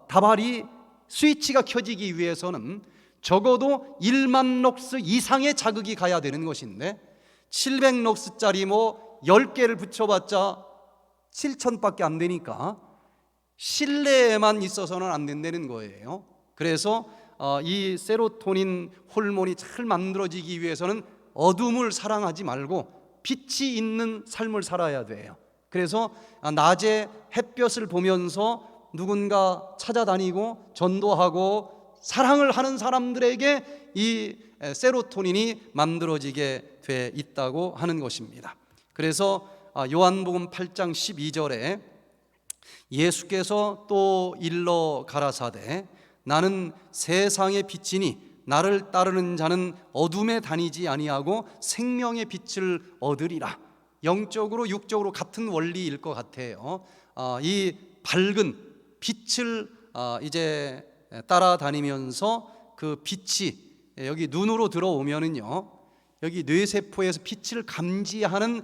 다발이 스위치가 켜지기 위해서는 적어도 1만 럭스 이상의 자극이 가야 되는 것인데 700럭스짜리 뭐 10개를 붙여봤자 7,000밖에 안 되니까 실내에만 있어서는 안 된다는 거예요. 그래서 이 세로토닌 호르몬이 잘 만들어지기 위해서는 어둠을 사랑하지 말고 빛이 있는 삶을 살아야 돼요. 그래서 낮에 햇볕을 보면서 누군가 찾아다니고 전도하고 사랑을 하는 사람들에게 이 세로토닌이 만들어지게 돼 있다고 하는 것입니다. 그래서 요한복음 8장 12절에 예수께서 또 일러 가라사대 나는 세상의 빛이니 나를 따르는 자는 어둠에 다니지 아니하고 생명의 빛을 얻으리라. 영적으로 육적으로 같은 원리일 것 같아요. 이 밝은 빛을 이제 따라다니면서 그 빛이 여기 눈으로 들어오면은요, 여기 뇌세포에서 빛을 감지하는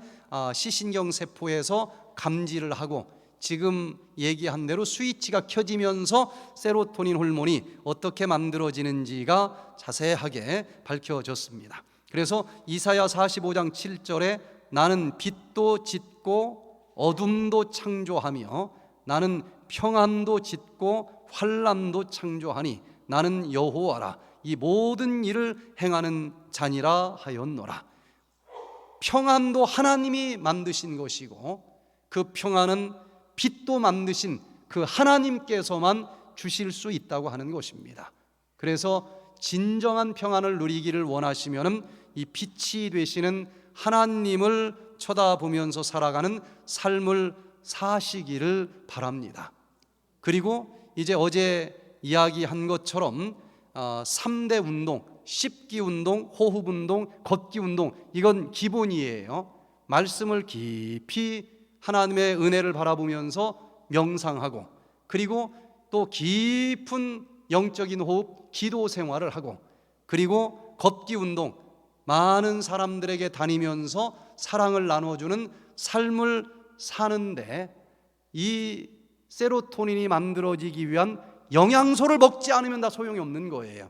시신경 세포에서 감지를 하고 지금 얘기한 대로 스위치가 켜지면서 세로토닌 호르몬이 어떻게 만들어지는지가 자세하게 밝혀졌습니다. 그래서 이사야 45장 7절에 나는 빛도 짓고 어둠도 창조하며 나는 평안도 짓고 환난도 창조하니 나는 여호와라 이 모든 일을 행하는 자니라 하였노라. 평안도 하나님이 만드신 것이고 그 평안은 빛도 만드신 그 하나님께서만 주실 수 있다고 하는 것입니다. 그래서 진정한 평안을 누리기를 원하시면은 이 빛이 되시는 하나님을 쳐다보면서 살아가는 삶을 사시기를 바랍니다. 그리고 이제 어제 이야기한 것처럼 3대 운동, 십기 운동, 호흡 운동, 걷기 운동, 이건 기본이에요. 말씀을 깊이 하나님의 은혜를 바라보면서 명상하고, 그리고 또 깊은 영적인 호흡, 기도 생활을 하고, 그리고 걷기 운동, 많은 사람들에게 다니면서 사랑을 나눠주는 삶을 사는데 이 세로토닌이 만들어지기 위한 영양소를 먹지 않으면 다 소용이 없는 거예요.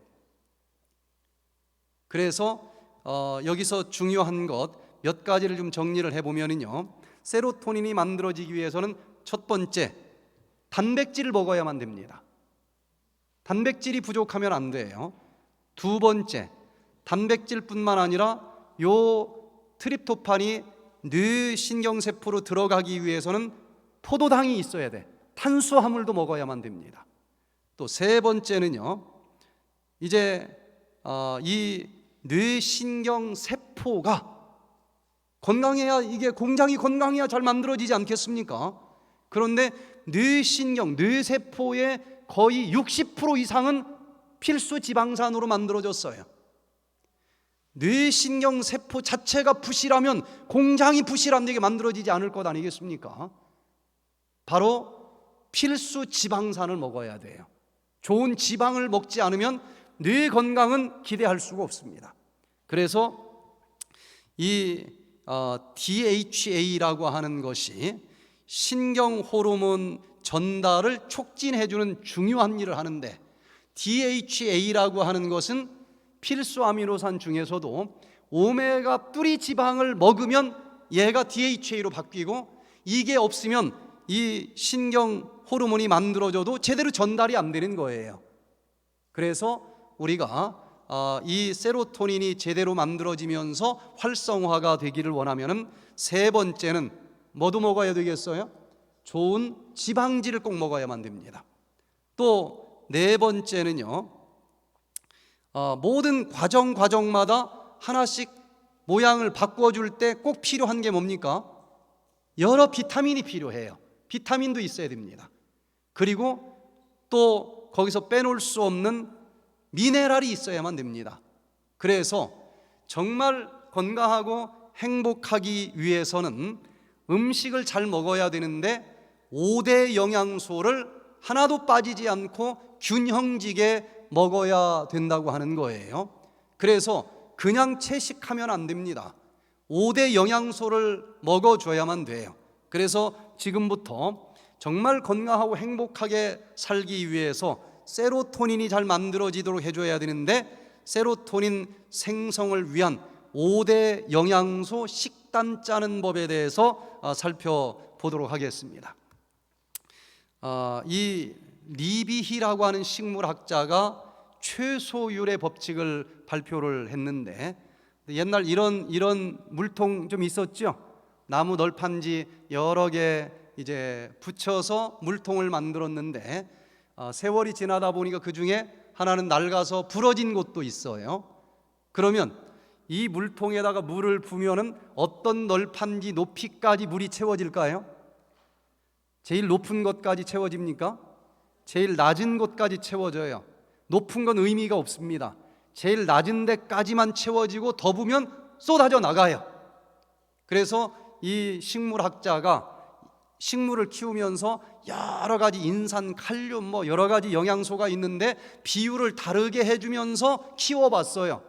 그래서 여기서 중요한 것, 몇 가지를 좀 정리를 해보면요, 세로토닌이 만들어지기 위해서는 첫 번째, 단백질을 먹어야만 됩니다. 단백질이 부족하면 안 돼요. 두 번째, 단백질뿐만 아니라 요 트립토판이 뇌신경세포로 들어가기 위해서는 포도당이 있어야 돼. 탄수화물도 먹어야만 됩니다. 또 세 번째는요, 이제 이 뇌신경세포가 건강해야, 이게 공장이 건강해야 잘 만들어지지 않겠습니까? 그런데 뇌세포의 거의 60% 이상은 필수 지방산으로 만들어졌어요. 뇌신경세포 자체가 부실하면 공장이 부실한데 만들어지지 않을 것 아니겠습니까? 바로 필수 지방산을 먹어야 돼요. 좋은 지방을 먹지 않으면 뇌 건강은 기대할 수가 없습니다. 그래서 이 DHA라고 하는 것이 신경 호르몬 전달을 촉진해주는 중요한 일을 하는데, DHA라고 하는 것은 필수 아미노산 중에서도 오메가3 지방을 먹으면 얘가 DHA로 바뀌고, 이게 없으면 이 신경 호르몬이 만들어져도 제대로 전달이 안 되는 거예요. 그래서 우리가 이 세로토닌이 제대로 만들어지면서 활성화가 되기를 원하면은 세 번째는 뭐도 먹어야 되겠어요? 좋은 지방질을 꼭 먹어야만 됩니다. 또 네 번째는요, 모든 과정마다 하나씩 모양을 바꿔줄 때 꼭 필요한 게 뭡니까? 여러 비타민이 필요해요. 비타민도 있어야 됩니다. 그리고 또 거기서 빼놓을 수 없는 미네랄이 있어야만 됩니다. 그래서 정말 건강하고 행복하기 위해서는 음식을 잘 먹어야 되는데 5대 영양소를 하나도 빠지지 않고 균형지게 먹어야 된다고 하는 거예요. 그래서 그냥 채식하면 안 됩니다. 5대 영양소를 먹어줘야만 돼요. 그래서 지금부터 정말 건강하고 행복하게 살기 위해서 세로토닌이 잘 만들어지도록 해줘야 되는데, 세로토닌 생성을 위한 5대 영양소 식단 짜는 법에 대해서 살펴보도록 하겠습니다. 이 리비히라고 하는 식물학자가 최소율의 법칙을 발표를 했는데, 옛날 이런 물통 좀 있었죠. 나무 널판지 여러 개 이제 붙여서 물통을 만들었는데, 세월이 지나다 보니까 그 중에 하나는 낡아서 부러진 곳도 있어요. 그러면 이 물통에다가 물을 부으면은 어떤 널판지 높이까지 물이 채워질까요? 제일 높은 곳까지 채워집니까? 제일 낮은 곳까지 채워져요. 높은 건 의미가 없습니다. 제일 낮은 데까지만 채워지고 더 부으면 쏟아져 나가요. 그래서 이 식물학자가 식물을 키우면서 여러 가지 인산, 칼륨 뭐 여러 가지 영양소가 있는데 비율을 다르게 해주면서 키워봤어요.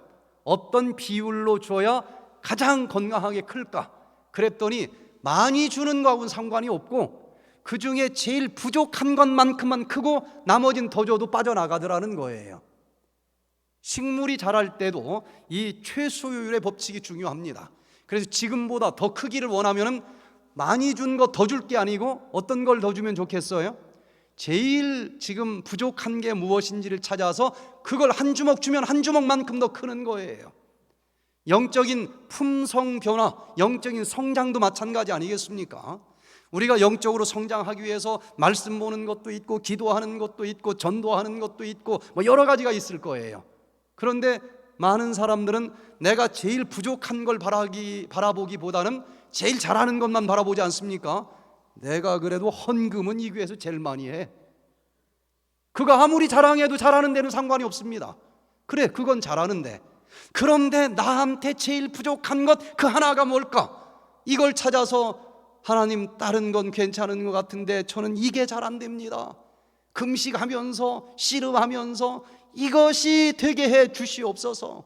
어떤 비율로 줘야 가장 건강하게 클까? 그랬더니 많이 주는 거하고는 상관이 없고 그 중에 제일 부족한 것만큼만 크고 나머지는 더 줘도 빠져나가더라는 거예요. 식물이 자랄 때도 이 최소율의 법칙이 중요합니다. 그래서 지금보다 더 크기를 원하면은 많이 준 거 더 줄 게 아니고 어떤 걸 더 주면 좋겠어요? 제일 지금 부족한 게 무엇인지를 찾아서 그걸 한 주먹 주면 한 주먹만큼 더 크는 거예요. 영적인 품성 변화, 영적인 성장도 마찬가지 아니겠습니까? 우리가 영적으로 성장하기 위해서 말씀 보는 것도 있고 기도하는 것도 있고 전도하는 것도 있고 뭐 여러 가지가 있을 거예요. 그런데 많은 사람들은 내가 제일 부족한 걸 바라보기보다는 제일 잘하는 것만 바라보지 않습니까? 내가 그래도 헌금은 이 교회에서 제일 많이 해. 그거 아무리 자랑해도 잘하는 데는 상관이 없습니다. 그래, 그건 잘하는데. 그런데 나한테 제일 부족한 것 그 하나가 뭘까? 이걸 찾아서 하나님, 다른 건 괜찮은 것 같은데 저는 이게 잘 안 됩니다. 금식하면서 씨름하면서 이것이 되게 해 주시옵소서.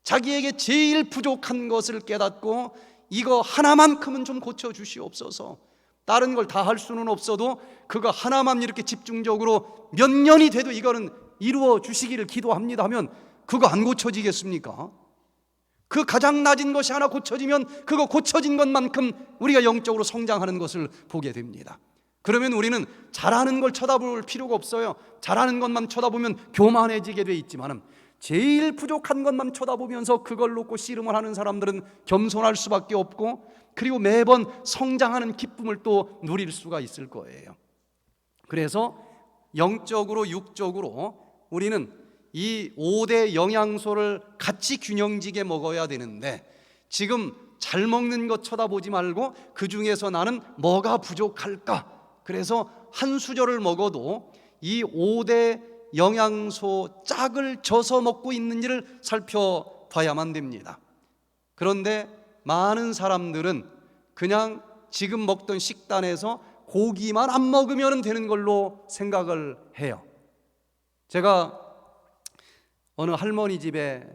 자기에게 제일 부족한 것을 깨닫고 이거 하나만큼은 좀 고쳐 주시옵소서. 다른 걸 다 할 수는 없어도 그거 하나만 이렇게 집중적으로 몇 년이 돼도 이거는 이루어 주시기를 기도합니다 하면 그거 안 고쳐지겠습니까? 그 가장 낮은 것이 하나 고쳐지면 그거 고쳐진 것만큼 우리가 영적으로 성장하는 것을 보게 됩니다. 그러면 우리는 잘하는 걸 쳐다볼 필요가 없어요. 잘하는 것만 쳐다보면 교만해지게 돼 있지만은 제일 부족한 것만 쳐다보면서 그걸 놓고 씨름을 하는 사람들은 겸손할 수밖에 없고, 그리고 매번 성장하는 기쁨을 또 누릴 수가 있을 거예요. 그래서 영적으로 육적으로 우리는 이 5대 영양소를 같이 균형지게 먹어야 되는데, 지금 잘 먹는 것 쳐다보지 말고 그 중에서 나는 뭐가 부족할까? 그래서 한 수저를 먹어도 이 5대 영양소 짝을 져서 먹고 있는지를 살펴봐야만 됩니다. 그런데 많은 사람들은 그냥 지금 먹던 식단에서 고기만 안 먹으면 되는 걸로 생각을 해요. 제가 어느 할머니 집에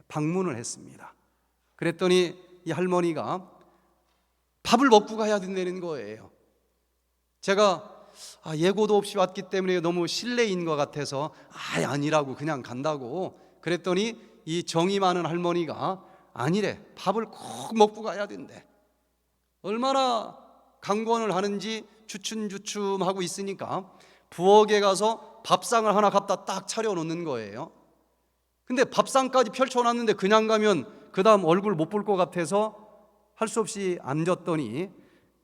방문을 했습니다. 그랬더니 이 할머니가 밥을 먹고 가야 된다는 거예요. 제가 예고도 없이 왔기 때문에 너무 실례인 것 같아서 아니라고 그냥 간다고 그랬더니 이 정이 많은 할머니가 아니래, 밥을 꼭 먹고 가야 된대. 얼마나 강권을 하는지 주춤주춤하고 있으니까 부엌에 가서 밥상을 하나 갖다 딱 차려놓는 거예요. 근데 밥상까지 펼쳐놨는데 그냥 가면 그 다음 얼굴 못 볼 것 같아서 할 수 없이 앉았더니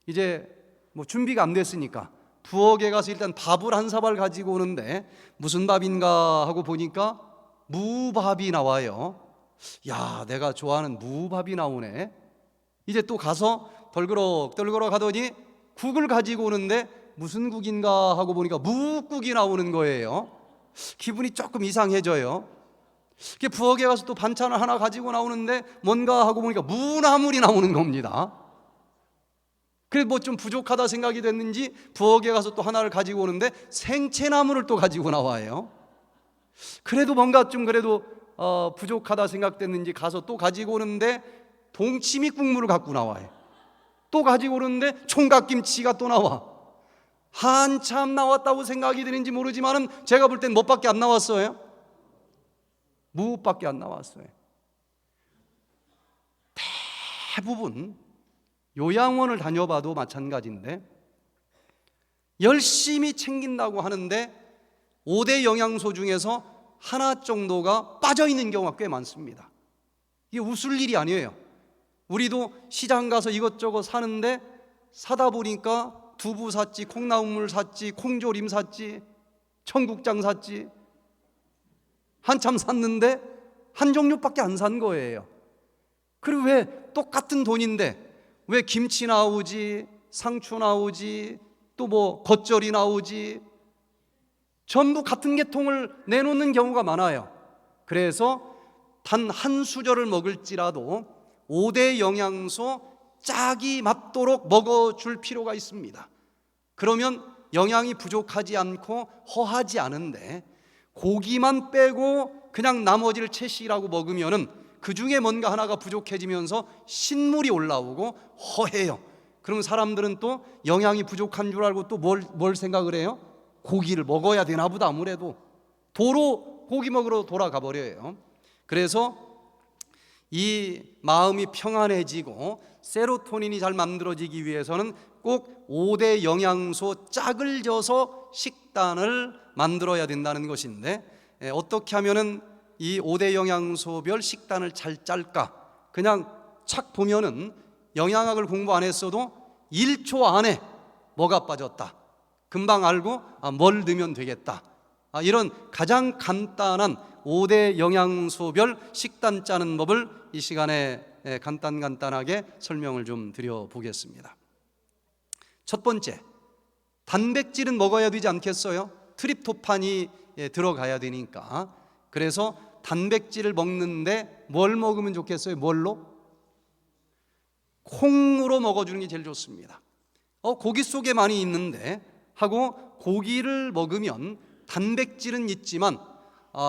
이제 뭐 준비가 안 됐으니까 부엌에 가서 일단 밥을 한 사발 가지고 오는데 무슨 밥인가 하고 보니까 무밥이 나와요. 야, 내가 좋아하는 무밥이 나오네. 이제 또 가서 덜그럭 하더니 국을 가지고 오는데 무슨 국인가 하고 보니까 무국이 나오는 거예요. 기분이 조금 이상해져요. 부엌에 가서 또 반찬을 하나 가지고 나오는데 뭔가 하고 보니까 무나물이 나오는 겁니다. 그래서 뭐 좀 부족하다 생각이 됐는지 부엌에 가서 또 하나를 가지고 오는데 생채나물을 또 가지고 나와요. 그래도 뭔가 좀 그래도 부족하다 생각됐는지 가서 또 가지고 오는데 동치미 국물을 갖고 나와요. 또 가지고 오는데 총각김치가 또 나와. 한참 나왔다고 생각이 드는지 모르지만은 제가 볼 땐 뭐밖에 안 나왔어요? 무밖에 안 나왔어요. 대부분 요양원을 다녀봐도 마찬가지인데 열심히 챙긴다고 하는데 5대 영양소 중에서 하나 정도가 빠져있는 경우가 꽤 많습니다. 이게 웃을 일이 아니에요. 우리도 시장 가서 이것저것 사는데 사다 보니까 두부 샀지, 콩나물 샀지, 콩조림 샀지, 청국장 샀지, 한참 샀는데 한 종류밖에 안 산 거예요. 그리고 왜 똑같은 돈인데 왜 김치 나오지, 상추 나오지, 또 뭐 겉절이 나오지, 전부 같은 계통을 내놓는 경우가 많아요. 그래서 단 한 수저를 먹을지라도 5대 영양소 짝이 맞도록 먹어줄 필요가 있습니다. 그러면 영양이 부족하지 않고 허하지 않은데 고기만 빼고 그냥 나머지를 채식이라고 먹으면은 그 중에 뭔가 하나가 부족해지면서 신물이 올라오고 허해요. 그럼 사람들은 또 영양이 부족한 줄 알고 또 뭘 생각을 해요? 고기를 먹어야 되나 보다. 아무래도 도로 고기 먹으러 돌아가 버려요. 그래서 이 마음이 평안해지고 세로토닌이 잘 만들어지기 위해서는 꼭 5대 영양소 짝을 져서 식단을 만들어야 된다는 것인데, 어떻게 하면은 이 5대 영양소별 식단을 잘 짤까? 그냥 착 보면은 영양학을 공부 안 했어도 1초 안에 뭐가 빠졌다 금방 알고 뭘 넣으면 되겠다, 이런 가장 간단한 5대 영양소별 식단 짜는 법을 이 시간에 간단하게 설명을 좀 드려보겠습니다. 첫 번째, 단백질은 먹어야 되지 않겠어요? 트립토판이 들어가야 되니까. 그래서 단백질을 먹는데 뭘 먹으면 좋겠어요? 뭘로? 콩으로 먹어주는 게 제일 좋습니다. 고기 속에 많이 있는데 하고 고기를 먹으면 단백질은 있지만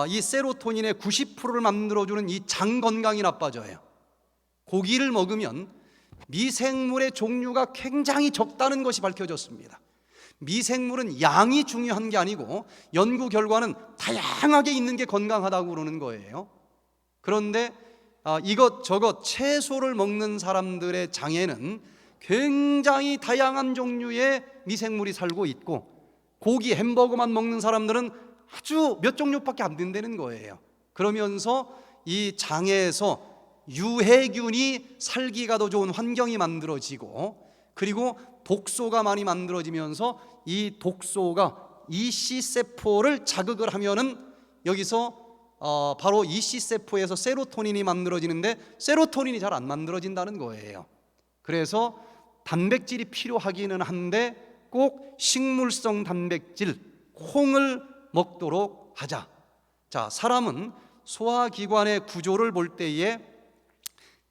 이 세로토닌의 90%를 만들어주는 이 장 건강이 나빠져요. 고기를 먹으면 미생물의 종류가 굉장히 적다는 것이 밝혀졌습니다. 미생물은 양이 중요한 게 아니고 연구 결과는 다양하게 있는 게 건강하다고 그러는 거예요. 그런데 이것저것 채소를 먹는 사람들의 장에는 굉장히 다양한 종류의 미생물이 살고 있고, 고기, 햄버거만 먹는 사람들은 아주 몇 종류밖에 안 된다는 거예요. 그러면서 이 장에서 유해균이 살기가 더 좋은 환경이 만들어지고, 그리고 독소가 많이 만들어지면서 이 독소가 이씨세포를 자극을 하면은 여기서 바로 이씨세포에서 세로토닌이 만들어지는데 세로토닌이 잘 안 만들어진다는 거예요. 그래서 단백질이 필요하기는 한데 꼭 식물성 단백질, 콩을 먹도록 하자. 자, 사람은 소화기관의 구조를 볼 때에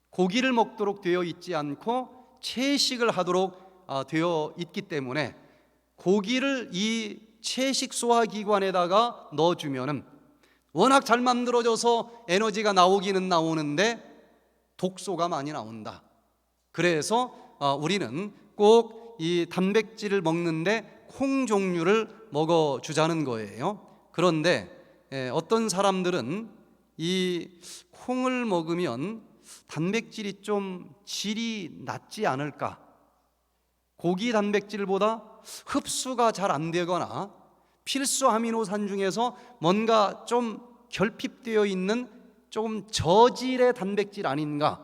고기를 먹도록 되어 있지 않고 채식을 하도록 되어 있기 때문에 고기를 이 채식 소화기관에다가 넣어주면은 워낙 잘 만들어져서 에너지가 나오기는 나오는데 독소가 많이 나온다. 그래서 우리는 꼭 이 단백질을 먹는데 콩 종류를 먹어주자는 거예요. 그런데 어떤 사람들은 이 콩을 먹으면 단백질이 좀 질이 낮지 않을까, 고기 단백질보다 흡수가 잘 안 되거나 필수 아미노산 중에서 뭔가 좀 결핍되어 있는 조금 저질의 단백질 아닌가,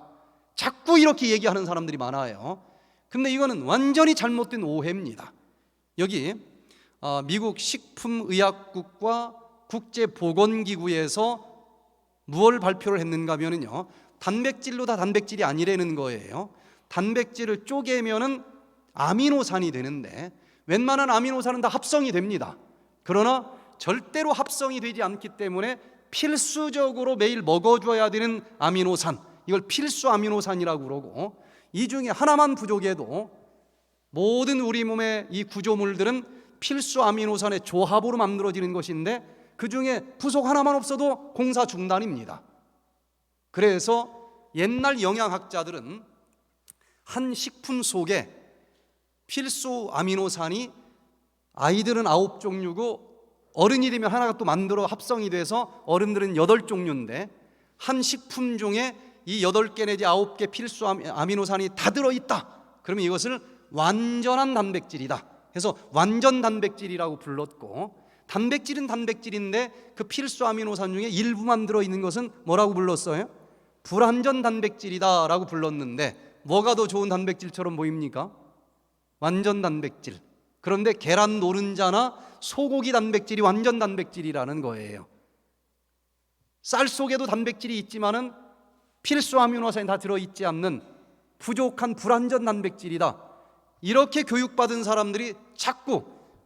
자꾸 이렇게 얘기하는 사람들이 많아요. 근데 이거는 완전히 잘못된 오해입니다. 여기 미국 식품의약국과 국제보건기구에서 무엇을 발표를 했는가 하면요, 단백질로 다 단백질이 아니라는 거예요. 단백질을 쪼개면은 아미노산이 되는데 웬만한 아미노산은 다 합성이 됩니다. 그러나 절대로 합성이 되지 않기 때문에 필수적으로 매일 먹어줘야 되는 아미노산, 이걸 필수 아미노산이라고 그러고, 이 중에 하나만 부족해도 모든 우리 몸의 이 구조물들은 필수 아미노산의 조합으로 만들어지는 것인데 그 중에 부속 하나만 없어도 공사 중단입니다. 그래서 옛날 영양학자들은 한 식품 속에 필수 아미노산이 아이들은 9종류고 어른이 되면 하나가 또 만들어 합성이 돼서 어른들은 8종류인데 한 식품 중에 이 8개 내지 9개 필수 아미노산이 다 들어있다. 그러면 이것을 완전한 단백질이다. 그래서 완전 단백질이라고 불렀고, 단백질은 단백질인데 그 필수 아미노산 중에 일부만 들어있는 것은 뭐라고 불렀어요? 불완전 단백질이다 라고 불렀는데 뭐가 더 좋은 단백질처럼 보입니까? 완전 단백질. 그런데 계란 노른자나 소고기 단백질이 완전 단백질이라는 거예요. 쌀 속에도 단백질이 있지만은 필수 아미노산이 다 들어있지 않는 부족한 불완전 단백질이다. 이렇게 교육받은 사람들이 자꾸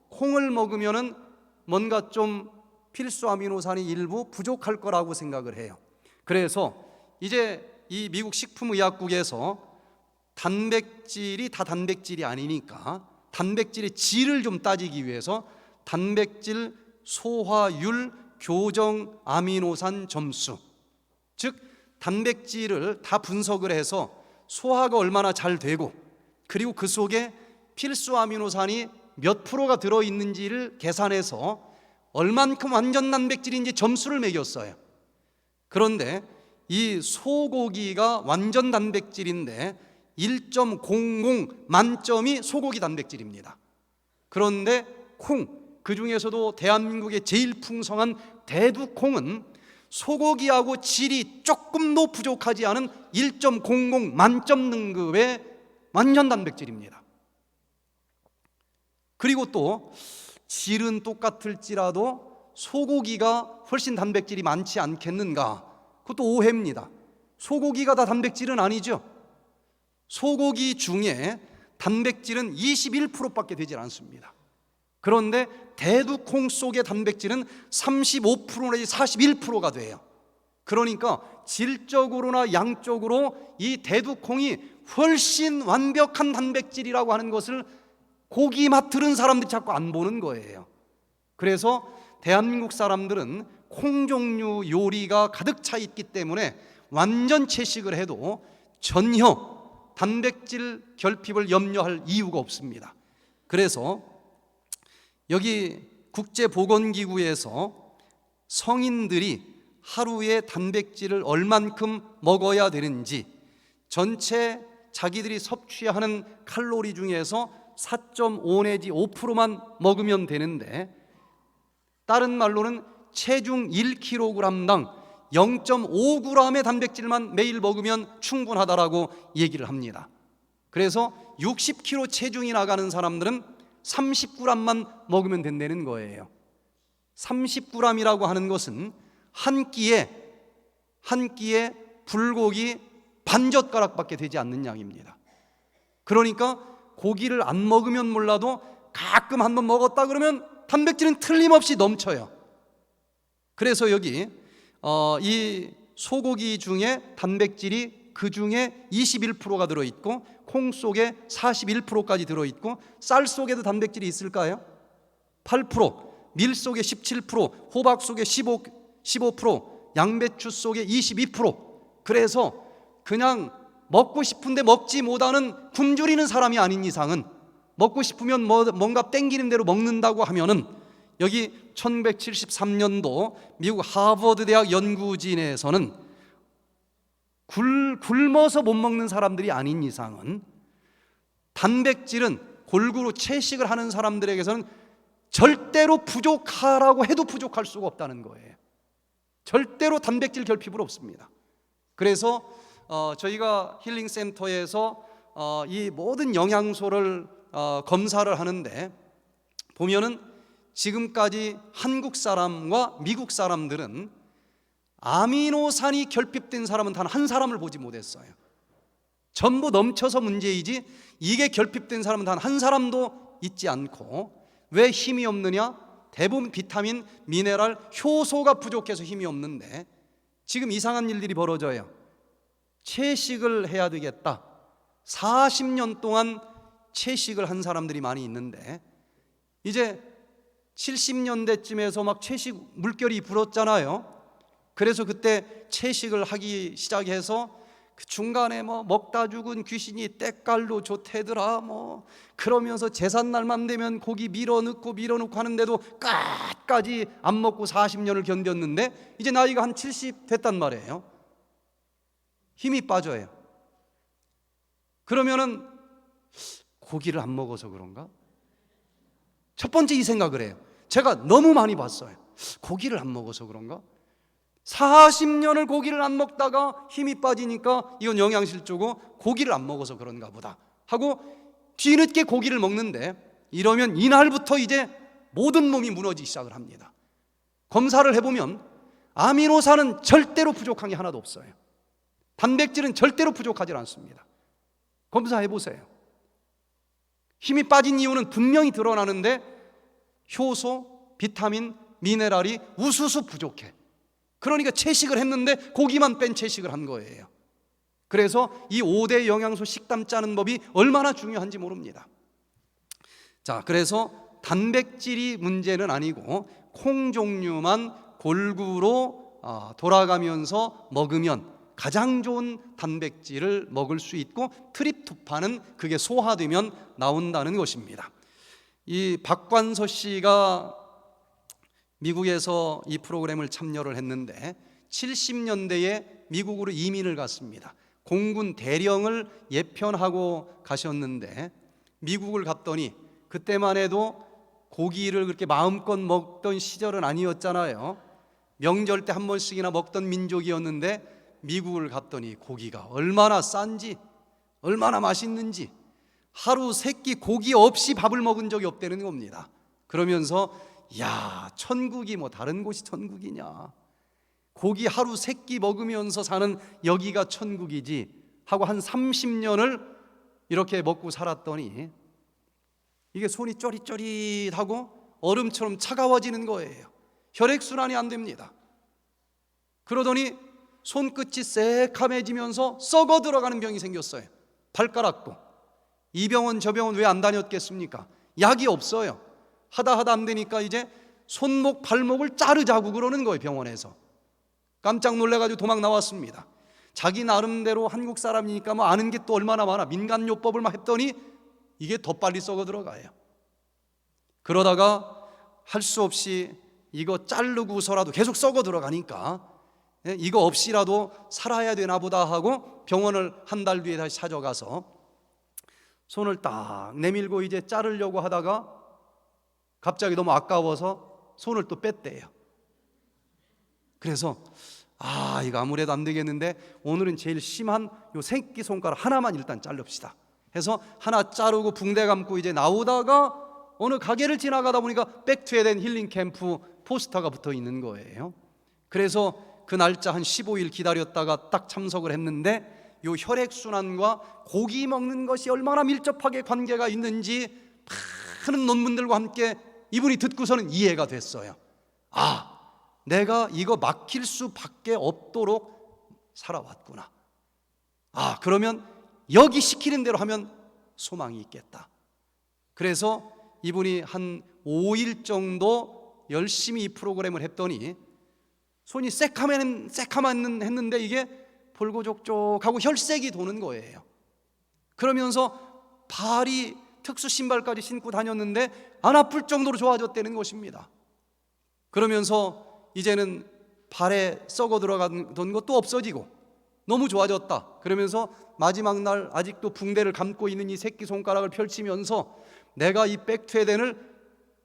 콩을 먹으면은 뭔가 좀 필수 아미노산이 일부 부족할 거라고 생각을 해요. 그래서 이제 이 미국 식품의약국에서 단백질이 다 단백질이 아니니까 단백질의 질을 좀 따지기 위해서 단백질 소화율 교정 아미노산 점수, 즉 단백질을 다 분석을 해서 소화가 얼마나 잘 되고 그리고 그 속에 필수 아미노산이 몇 프로가 들어있는지를 계산해서 얼만큼 완전 단백질인지 점수를 매겼어요. 그런데 이 소고기가 완전 단백질인데 1.00 만점이 소고기 단백질입니다. 그런데 콩, 그 중에서도 대한민국의 제일 풍성한 대두콩은 소고기하고 질이 조금도 부족하지 않은 1.00 만점 등급의 완전 단백질입니다. 그리고 또 질은 똑같을지라도 소고기가 훨씬 단백질이 많지 않겠는가? 그것도 오해입니다. 소고기가 다 단백질은 아니죠. 소고기 중에 단백질은 21%밖에 되지 않습니다. 그런데 대두콩 속의 단백질은 35% 내지 41%가 돼요. 그러니까 질적으로나 양적으로 이 대두콩이 훨씬 완벽한 단백질이라고 하는 것을 고기 맛 들은 사람들이 자꾸 안 보는 거예요. 그래서 대한민국 사람들은 콩 종류 요리가 가득 차 있기 때문에 완전 채식을 해도 전혀 단백질 결핍을 염려할 이유가 없습니다. 그래서 여기 국제보건기구에서 성인들이 하루에 단백질을 얼만큼 먹어야 되는지, 전체 자기들이 섭취하는 칼로리 중에서 4.5 내지 5%만 먹으면 되는데, 다른 말로는 체중 1kg당 0.5g의 단백질만 매일 먹으면 충분하다라고 얘기를 합니다. 그래서 60kg 체중이 나가는 사람들은 30g만 먹으면 된다는 거예요. 30g이라고 하는 것은 한 끼에 불고기 반젓가락밖에 되지 않는 양입니다. 그러니까 고기를 안 먹으면 몰라도 가끔 한번 먹었다 그러면 단백질은 틀림없이 넘쳐요. 그래서 여기 이 소고기 중에 단백질이 그 중에 21%가 들어있고, 콩 속에 41%까지 들어있고, 쌀 속에도 단백질이 있을까요? 8%, 밀 속에 17%, 호박 속에 15%, 양배추 속에 22%. 그래서 그냥 먹고 싶은데 먹지 못하는 굶주리는 사람이 아닌 이상은, 먹고 싶으면 뭔가 땡기는 대로 먹는다고 하면은, 여기 1973년도 미국 하버드 대학 연구진에서는 굶어서 못 먹는 사람들이 아닌 이상은 단백질은 골고루 채식을 하는 사람들에게서는 절대로 부족하라고 해도 부족할 수가 없다는 거예요. 절대로 단백질 결핍은 없습니다. 그래서 저희가 힐링센터에서 이 모든 영양소를 검사를 하는데 보면은 지금까지 한국 사람과 미국 사람들은 아미노산이 결핍된 사람은 단 한 사람을 보지 못했어요. 전부 넘쳐서 문제이지 이게 결핍된 사람은 단 한 사람도 있지 않고, 왜 힘이 없느냐? 대부분 비타민, 미네랄, 효소가 부족해서 힘이 없는데, 지금 이상한 일들이 벌어져요. 채식을 해야 되겠다. 40년 동안 채식을 한 사람들이 많이 있는데, 이제 70년대쯤에서 막 채식 물결이 불었잖아요. 그래서 그때 채식을 하기 시작해서 그 중간에 뭐 먹다 죽은 귀신이 때깔로 좋대더라 뭐 그러면서 제삿날만 되면 고기 밀어넣고 하는데도 끝까지 안 먹고 40년을 견뎠는데, 이제 나이가 한 70 됐단 말이에요. 힘이 빠져요. 그러면은 고기를 안 먹어서 그런가? 첫 번째 이 생각을 해요. 제가 너무 많이 봤어요. 고기를 안 먹어서 그런가? 40년을 고기를 안 먹다가 힘이 빠지니까 이건 영양실조고 고기를 안 먹어서 그런가 보다 하고 뒤늦게 고기를 먹는데, 이러면 이날부터 이제 모든 몸이 무너지기 시작을 합니다. 검사를 해보면 아미노산은 절대로 부족한 게 하나도 없어요. 단백질은 절대로 부족하지 않습니다. 검사해보세요. 힘이 빠진 이유는 분명히 드러나는데 효소, 비타민, 미네랄이 우수수 부족해. 그러니까 채식을 했는데 고기만 뺀 채식을 한 거예요. 그래서 이 5대 영양소 식단 짜는 법이 얼마나 중요한지 모릅니다. 자, 그래서 단백질이 문제는 아니고 콩 종류만 골고루 돌아가면서 먹으면 가장 좋은 단백질을 먹을 수 있고, 트립토판은 그게 소화되면 나온다는 것입니다. 이 박관서 씨가 미국에서 이 프로그램을 참여를 했는데 70년대에 미국으로 이민을 갔습니다. 공군 대령을 예편하고 가셨는데, 미국을 갔더니 그때만 해도 고기를 그렇게 마음껏 먹던 시절은 아니었잖아요. 명절 때 한 번씩이나 먹던 민족이었는데, 미국을 갔더니 고기가 얼마나 싼지, 얼마나 맛있는지, 하루 세 끼 고기 없이 밥을 먹은 적이 없다는 겁니다. 그러면서 야, 천국이 뭐 다른 곳이 천국이냐, 고기 하루 세 끼 먹으면서 사는 여기가 천국이지 하고 한 30년을 이렇게 먹고 살았더니 이게 손이 쪼릿쪼릿하고 얼음처럼 차가워지는 거예요. 혈액순환이 안 됩니다. 그러더니 손끝이 새카매지면서 썩어 들어가는 병이 생겼어요. 발가락도. 이 병원 저 병원 왜 안 다녔겠습니까? 약이 없어요. 하다 안 되니까 이제 손목 발목을 자르자고 그러는 거예요, 병원에서. 깜짝 놀래가지고 도망 나왔습니다. 자기 나름대로 한국 사람이니까 뭐 아는 게 또 얼마나 많아. 민간요법을 막 했더니 이게 더 빨리 썩어 들어가요. 그러다가 할 수 없이 이거 자르고서라도 계속 썩어 들어가니까 이거 없이라도 살아야 되나 보다 하고 병원을 한 달 뒤에 다시 찾아가서 손을 딱 내밀고 이제 자르려고 하다가 갑자기 너무 아까워서 손을 또 뺐대요. 그래서 이거 아무래도 안 되겠는데 오늘은 제일 심한 요 새끼손가락 하나만 일단 자릅시다 해서 하나 자르고 붕대 감고 이제 나오다가 어느 가게를 지나가다 보니까 백투에덴 힐링 캠프 포스터가 붙어 있는 거예요. 그래서 그 날짜 한 15일 기다렸다가 딱 참석을 했는데 요 혈액순환과 고기 먹는 것이 얼마나 밀접하게 관계가 있는지 많은 논문들과 함께 이분이 듣고서는 이해가 됐어요. 내가 이거 막힐 수밖에 없도록 살아왔구나. 그러면 여기 시키는 대로 하면 소망이 있겠다. 그래서 이분이 한 5일 정도 열심히 이 프로그램을 했더니 손이 새카만 했는데 이게 볼고족족하고 혈색이 도는 거예요. 그러면서 발이 특수 신발까지 신고 다녔는데 안 아플 정도로 좋아졌다는 것입니다. 그러면서 이제는 발에 썩어 들어간 것도 없어지고 너무 좋아졌다. 그러면서 마지막 날 아직도 붕대를 감고 있는 이 새끼손가락을 펼치면서 내가 이 백투에덴을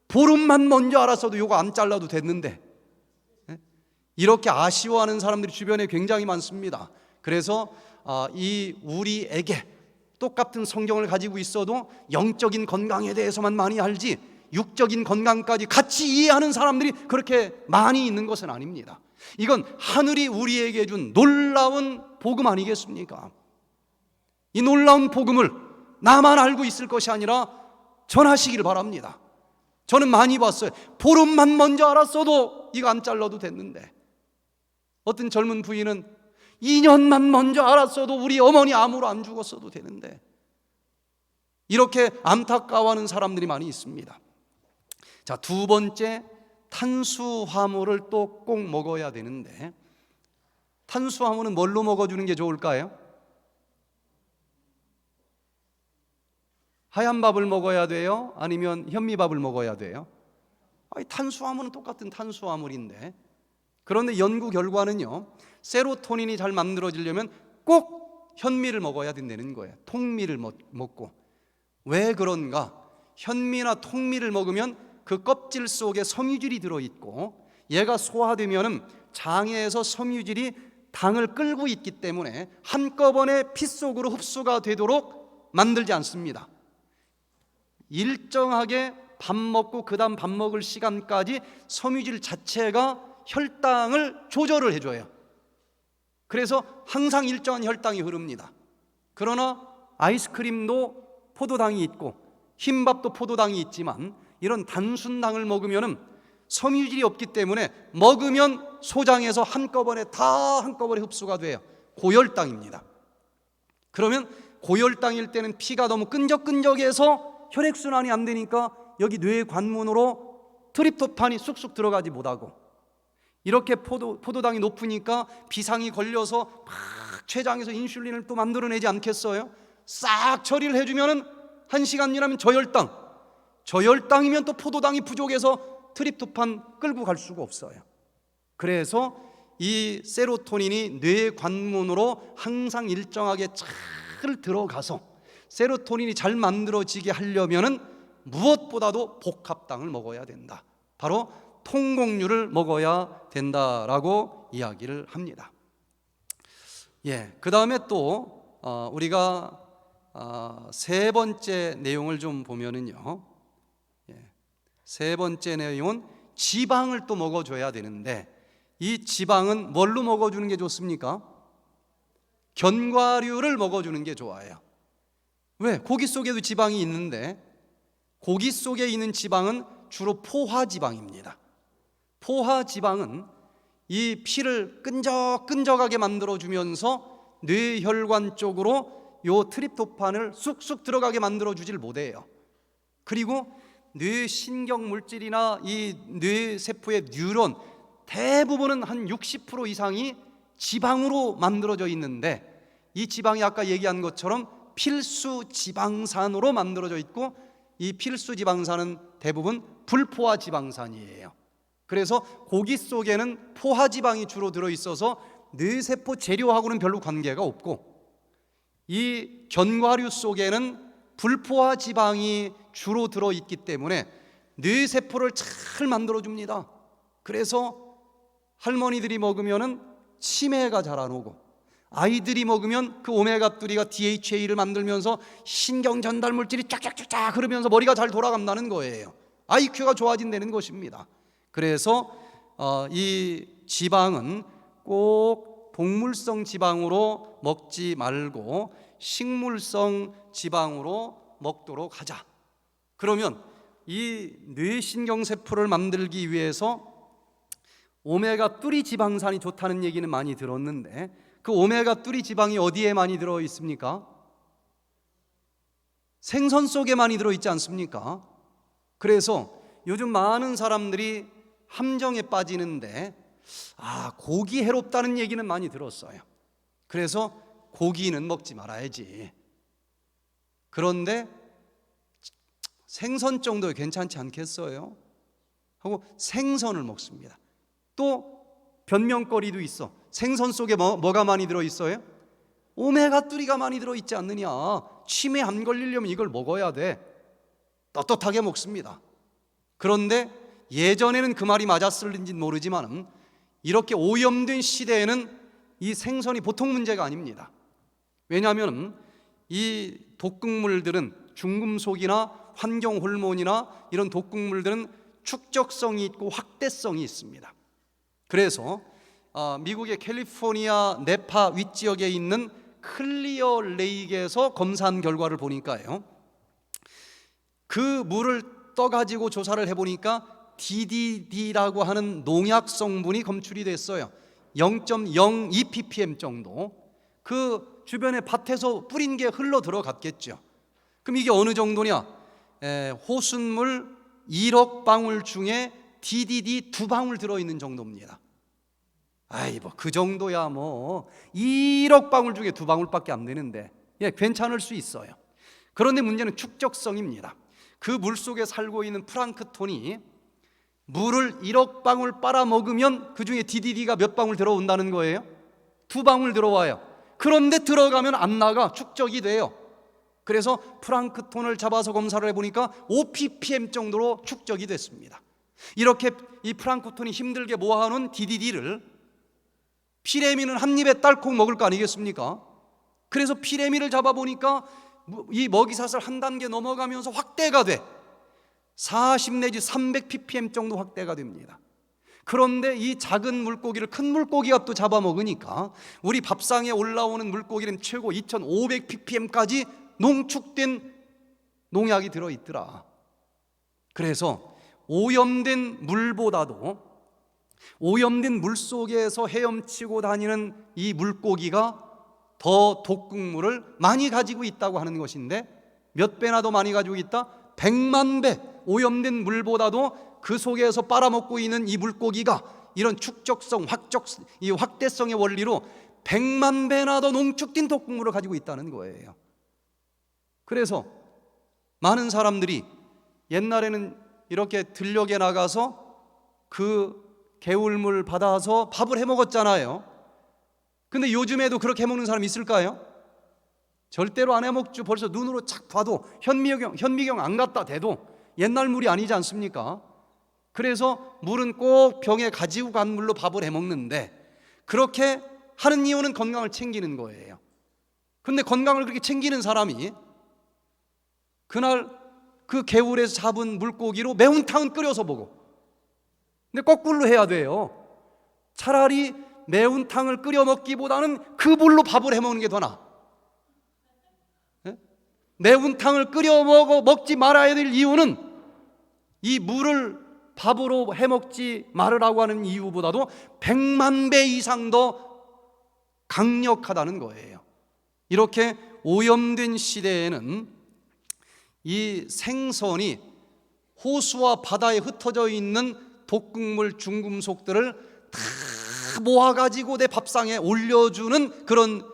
보름만 먼저 알았어도 이거 안 잘라도 됐는데, 이렇게 아쉬워하는 사람들이 주변에 굉장히 많습니다. 그래서 이 우리에게 똑같은 성경을 가지고 있어도 영적인 건강에 대해서만 많이 알지 육적인 건강까지 같이 이해하는 사람들이 그렇게 많이 있는 것은 아닙니다. 이건 하늘이 우리에게 준 놀라운 복음 아니겠습니까? 이 놀라운 복음을 나만 알고 있을 것이 아니라 전하시길 바랍니다. 저는 많이 봤어요. 보름만 먼저 알았어도 이거 안 잘라도 됐는데, 어떤 젊은 부인은 2년만 먼저 알았어도 우리 어머니 암으로 안 죽었어도 되는데, 이렇게 안타까워하는 사람들이 많이 있습니다. 자, 두 번째, 탄수화물을 또 꼭 먹어야 되는데, 탄수화물은 뭘로 먹어주는 게 좋을까요? 하얀 밥을 먹어야 돼요? 아니면 현미밥을 먹어야 돼요? 탄수화물은 똑같은 탄수화물인데, 그런데 연구 결과는요, 세로토닌이 잘 만들어지려면 꼭 현미를 먹어야 된다는 거예요. 통미를 먹고. 왜 그런가? 현미나 통미를 먹으면 그 껍질 속에 섬유질이 들어있고, 얘가 소화되면 장에서 섬유질이 당을 끌고 있기 때문에 한꺼번에 피 속으로 흡수가 되도록 만들지 않습니다. 일정하게 밥 먹고 그 다음 밥 먹을 시간까지 섬유질 자체가 혈당을 조절을 해줘요. 그래서 항상 일정한 혈당이 흐릅니다. 그러나 아이스크림도 포도당이 있고 흰밥도 포도당이 있지만 이런 단순당을 먹으면 섬유질이 없기 때문에 먹으면 소장에서 한꺼번에 흡수가 돼요. 고혈당입니다. 그러면 고혈당일 때는 피가 너무 끈적끈적해서 혈액순환이 안 되니까 여기 뇌 관문으로 트립토판이 쑥쑥 들어가지 못하고, 이렇게 포도당이 높으니까 비상이 걸려서 막 췌장에서 인슐린을 또 만들어내지 않겠어요? 싹 처리를 해주면 1시간 지나면 저혈당이면 또 포도당이 부족해서 트립토판 끌고 갈 수가 없어요. 그래서 이 세로토닌이 뇌 관문으로 항상 일정하게 잘 들어가서 세로토닌이 잘 만들어지게 하려면은 무엇보다도 복합당을 먹어야 된다. 바로 통곡류를 먹어야 된다라고 이야기를 합니다. 그 다음에 또 우리가 세 번째 내용을 좀 보면은요, 세 번째 내용은 지방을 또 먹어줘야 되는데, 이 지방은 뭘로 먹어주는 게 좋습니까? 견과류를 먹어주는 게 좋아요. 왜? 고기 속에도 지방이 있는데, 고기 속에 있는 지방은 주로 포화지방입니다. 포화지방은 이 피를 끈적끈적하게 만들어주면서 뇌혈관 쪽으로 요 트립토판을 쑥쑥 들어가게 만들어주질 못해요. 그리고 뇌신경물질이나 이 뇌세포의 뉴런 대부분은 한 60% 이상이 지방으로 만들어져 있는데, 이 지방이 아까 얘기한 것처럼 필수 지방산으로 만들어져 있고, 이 필수 지방산은 대부분 불포화 지방산이에요. 그래서 고기 속에는 포화지방이 주로 들어있어서 뇌세포 재료하고는 별로 관계가 없고, 이 견과류 속에는 불포화지방이 주로 들어있기 때문에 뇌세포를 잘 만들어줍니다. 그래서 할머니들이 먹으면 치매가 잘 안 오고, 아이들이 먹으면 그 오메가3가 DHA를 만들면서 신경 전달 물질이 쫙쫙쫙쫙 흐르면서 머리가 잘 돌아간다는 거예요. IQ가 좋아진다는 것입니다. 그래서 이 지방은 꼭 동물성 지방으로 먹지 말고 식물성 지방으로 먹도록 하자. 그러면 이 뇌신경세포를 만들기 위해서 오메가3 지방산이 좋다는 얘기는 많이 들었는데, 그 오메가3 지방이 어디에 많이 들어 있습니까? 생선 속에 많이 들어 있지 않습니까? 그래서 요즘 많은 사람들이 함정에 빠지는데, 고기 해롭다는 얘기는 많이 들었어요. 그래서 고기는 먹지 말아야지. 그런데 생선 정도 괜찮지 않겠어요? 하고 생선을 먹습니다. 또 변명거리도 있어. 생선 속에 뭐가 많이 들어있어요? 오메가3가 많이 들어있지 않느냐. 치매 안 걸리려면 이걸 먹어야 돼. 떳떳하게 먹습니다. 그런데 예전에는 그 말이 맞았을는지는 모르지만, 이렇게 오염된 시대에는 이 생선이 보통 문제가 아닙니다. 왜냐하면 이 독극물들은, 중금속이나 환경호르몬이나 이런 독극물들은 축적성이 있고 확대성이 있습니다. 그래서 미국의 캘리포니아 네파 윗지역에 있는 클리어 레이크에서 검사한 결과를 보니까요, 그 물을 떠가지고 조사를 해보니까 DDD라고 하는 농약 성분이 검출이 됐어요. 0.02 ppm 정도. 그 주변에 밭에서 뿌린 게 흘러 들어갔겠죠. 그럼 이게 어느 정도냐? 호수물 1억 방울 중에 DDD 2방울 들어있는 정도입니다. 그 정도야 1억 방울 중에 2방울밖에 안 되는데, 괜찮을 수 있어요. 그런데 문제는 축적성입니다. 그 물속에 살고 있는 플랑크톤이 물을 1억 방울 빨아먹으면 그 중에 DDD가 몇 방울 들어온다는 거예요? 2방울 들어와요. 그런데 들어가면 안 나가, 축적이 돼요. 그래서 플랑크톤을 잡아서 검사를 해보니까 5ppm 정도로 축적이 됐습니다. 이렇게 이 플랑크톤이 힘들게 모아놓은 DDD를 피레미는 한 입에 딸콩 먹을 거 아니겠습니까? 그래서 피레미를 잡아보니까 이 먹이사슬 한 단계 넘어가면서 확대가 돼. 40 내지 300 ppm 정도 확대가 됩니다. 그런데 이 작은 물고기를 큰 물고기가 또 잡아먹으니까 우리 밥상에 올라오는 물고기는 최고 2500 ppm까지 농축된 농약이 들어있더라. 그래서 오염된 물보다도 오염된 물 속에서 헤엄치고 다니는 이 물고기가 더 독극물을 많이 가지고 있다고 하는 것인데, 몇 배나 더 많이 가지고 있다? 100만 배. 오염된 물보다도 그 속에서 빨아먹고 있는 이 물고기가 이런 축적성, 이 확대성의 원리로 100만 배나 더 농축된 독극물을 가지고 있다는 거예요. 그래서 많은 사람들이 옛날에는 이렇게 들녘에 나가서 그 개울물 받아서 밥을 해 먹었잖아요. 근데 요즘에도 그렇게 해 먹는 사람 있을까요? 절대로 안 해 먹죠. 벌써 눈으로 착 봐도 현미경 안 갖다 대도 옛날 물이 아니지 않습니까? 그래서 물은 꼭 병에 가지고 간 물로 밥을 해 먹는데, 그렇게 하는 이유는 건강을 챙기는 거예요. 근데 건강을 그렇게 챙기는 사람이 그날 그 개울에서 잡은 물고기로 매운탕은 끓여서 먹어. 근데 거꾸로 해야 돼요. 차라리 매운탕을 끓여 먹기보다는 그 물로 밥을 해 먹는 게 더 나아. 매운탕을 끓여 먹지 말아야 될 이유는 이 물을 밥으로 해 먹지 말으라고 하는 이유보다도 100만 배 이상 더 강력하다는 거예요. 이렇게 오염된 시대에는 이 생선이 호수와 바다에 흩어져 있는 독극물, 중금속들을 다 모아가지고 내 밥상에 올려주는 그런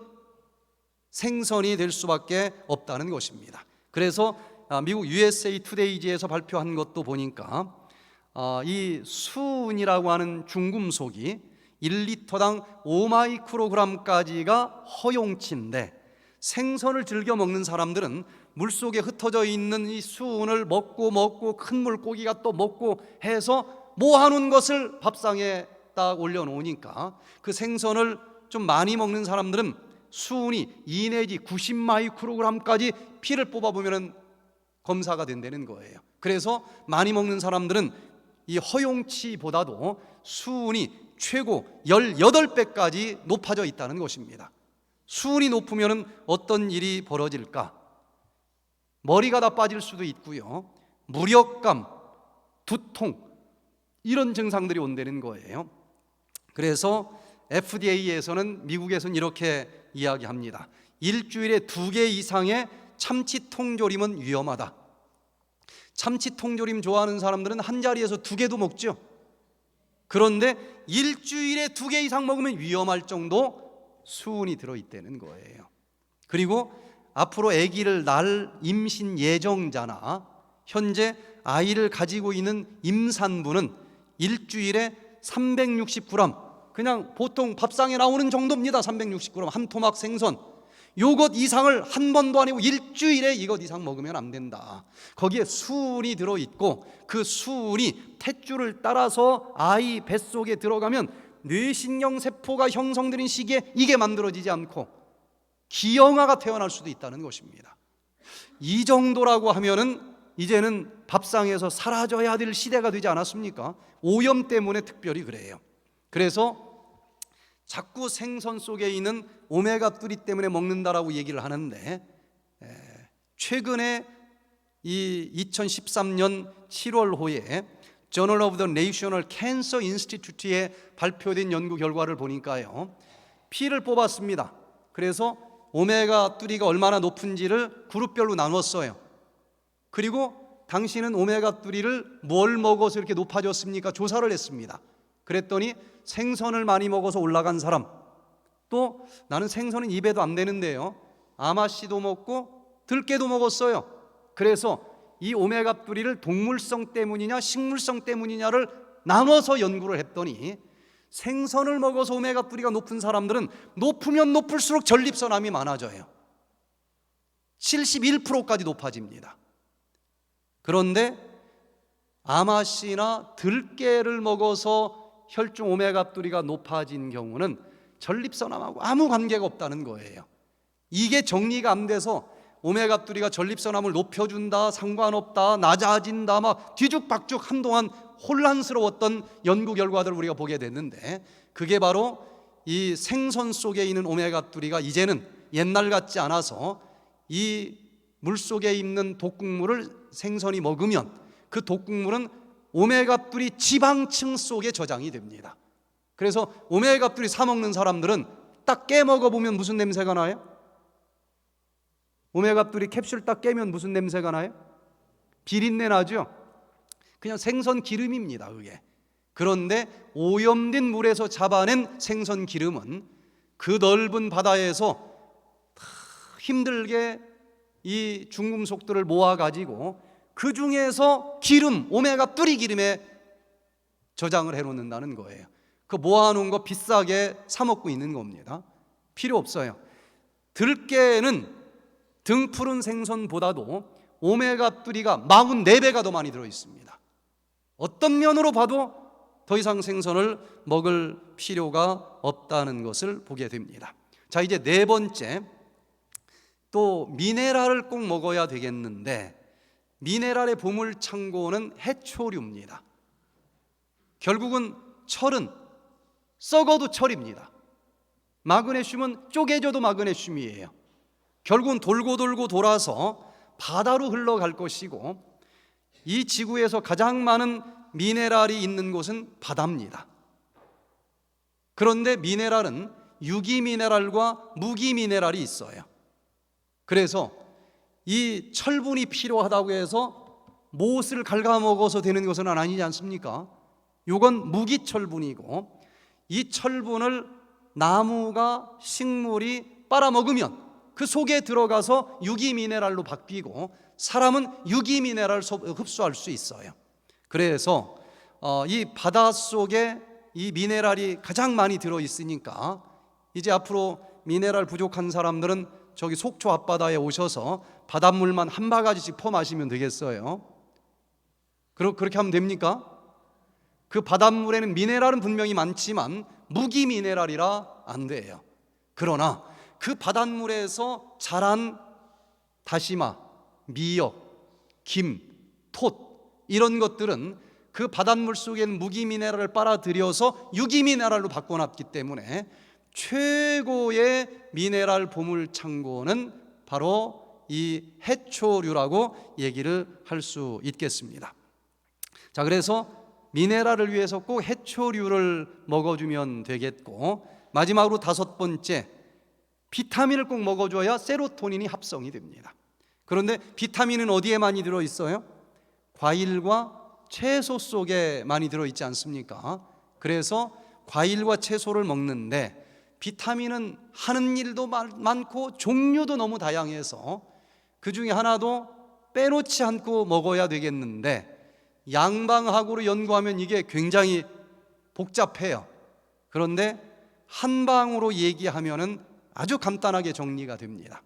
생선이 될 수밖에 없다는 것입니다. 그래서 미국 USA 투데이지에서 발표한 것도 보니까 이 수은이라고 하는 중금속이 1리터당 5마이크로그램까지가 허용치인데, 생선을 즐겨 먹는 사람들은 물속에 흩어져 있는 이 수은을 먹고 큰 물고기가 또 먹고 해서 모아놓은 것을 밥상에 딱 올려놓으니까 그 생선을 좀 많이 먹는 사람들은 수은이 2 내지 90마이크로그램까지 피를 뽑아보면 검사가 된다는 거예요. 그래서 많이 먹는 사람들은 이 허용치보다도 수은이 최고 18배까지 높아져 있다는 것입니다. 수은이 높으면 어떤 일이 벌어질까? 머리가 다 빠질 수도 있고요, 무력감, 두통, 이런 증상들이 온다는 거예요. 그래서 FDA에서는, 미국에서는 이렇게 이야기합니다. 일주일에 2개 이상의 참치 통조림은 위험하다. 참치 통조림 좋아하는 사람들은 한 자리에서 2개도 먹죠. 그런데 일주일에 2개 이상 먹으면 위험할 정도 수은이 들어있다는 거예요. 그리고 앞으로 아기를 낳을 임신 예정자나 현재 아이를 가지고 있는 임산부는 일주일에 360g, 그냥 보통 밥상에 나오는 정도입니다. 360g 한 토막 생선, 요것 이상을 한 번도 아니고 일주일에 이것 이상 먹으면 안 된다. 거기에 수은이 들어있고 그 수은이 탯줄을 따라서 아이 뱃속에 들어가면 뇌신경세포가 형성되는 시기에 이게 만들어지지 않고 기형아가 태어날 수도 있다는 것입니다. 이 정도라고 하면은 이제는 밥상에서 사라져야 될 시대가 되지 않았습니까? 오염 때문에 특별히 그래요. 그래서 자꾸 생선 속에 있는 오메가3 때문에 먹는다라고 얘기를 하는데, 최근에 이 2013년 7월호에 Journal of the National Cancer Institute에 발표된 연구 결과를 보니까요, 피를 뽑았습니다. 그래서 오메가3가 얼마나 높은지를 그룹별로 나눴어요. 그리고 당신은 오메가3를 뭘 먹어서 이렇게 높아졌습니까? 조사를 했습니다. 그랬더니 생선을 많이 먹어서 올라간 사람, 또 나는 생선은 입에도 안 되는데요, 아마씨도 먹고 들깨도 먹었어요. 그래서 이 오메가3를 동물성 때문이냐 식물성 때문이냐를 나눠서 연구를 했더니 생선을 먹어서 오메가3가 높은 사람들은 높으면 높을수록 전립선암이 많아져요. 71%까지 높아집니다. 그런데 아마씨나 들깨를 먹어서 혈중 오메가3가 높아진 경우는 전립선암하고 아무 관계가 없다는 거예요. 이게 정리가 안 돼서 오메가3가 전립선암을 높여준다, 상관없다, 낮아진다, 막 뒤죽박죽 한동안 혼란스러웠던 연구 결과들을 우리가 보게 됐는데, 그게 바로 이 생선 속에 있는 오메가3가 이제는 옛날 같지 않아서 이 물속에 있는 독극물을 생선이 먹으면 그 독극물은 오메가3 지방층 속에 저장이 됩니다. 그래서 오메가3 사 먹는 사람들은 딱 깨 먹어보면 무슨 냄새가 나요? 오메가3 캡슐 딱 깨면 무슨 냄새가 나요? 비린내 나죠? 그냥 생선 기름입니다, 그게. 그런데 오염된 물에서 잡아낸 생선 기름은 그 넓은 바다에서 힘들게 이 중금속들을 모아가지고 그 중에서 기름, 오메가3 기름에 저장을 해놓는다는 거예요. 그 모아놓은 거 비싸게 사 먹고 있는 겁니다. 필요 없어요. 들깨는 등푸른 생선보다도 오메가3가 44배가 더 많이 들어있습니다. 어떤 면으로 봐도 더 이상 생선을 먹을 필요가 없다는 것을 보게 됩니다. 자, 이제 네 번째, 또 미네랄을 꼭 먹어야 되겠는데, 미네랄의 보물창고는 해초류입니다. 결국은 철은 썩어도 철입니다. 마그네슘은 쪼개져도 마그네슘이에요. 결국은 돌고 돌고 돌아서 바다로 흘러갈 것이고, 이 지구에서 가장 많은 미네랄이 있는 곳은 바다입니다. 그런데 미네랄은 유기미네랄과 무기미네랄이 있어요. 그래서 이 철분이 필요하다고 해서 못을 갉아먹어서 되는 것은 아니지 않습니까? 이건 무기철분이고, 이 철분을 나무가, 식물이 빨아먹으면 그 속에 들어가서 유기미네랄로 바뀌고, 사람은 유기미네랄을 흡수할 수 있어요. 그래서 이 바닷속에 이 미네랄이 가장 많이 들어있으니까 이제 앞으로 미네랄 부족한 사람들은 저기 속초 앞바다에 오셔서 바닷물만 한 바가지씩 퍼 마시면 되겠어요. 그렇게 하면 됩니까? 그 바닷물에는 미네랄은 분명히 많지만 무기 미네랄이라 안 돼요. 그러나 그 바닷물에서 자란 다시마, 미역, 김, 톳 이런 것들은 그 바닷물 속에는 무기 미네랄을 빨아들여서 유기 미네랄로 바꿔놨기 때문에 최고의 미네랄 보물 창고는 바로 이 해초류라고 얘기를 할 수 있겠습니다. 자, 그래서 미네랄을 위해서 꼭 해초류를 먹어주면 되겠고, 마지막으로 5번째, 비타민을 꼭 먹어줘야 세로토닌이 합성이 됩니다. 그런데 비타민은 어디에 많이 들어있어요? 과일과 채소 속에 많이 들어있지 않습니까? 그래서 과일과 채소를 먹는데 비타민은 하는 일도 많고 종류도 너무 다양해서 그 중에 하나도 빼놓지 않고 먹어야 되겠는데, 양방학으로 연구하면 이게 굉장히 복잡해요. 그런데 한방으로 얘기하면은 아주 간단하게 정리가 됩니다.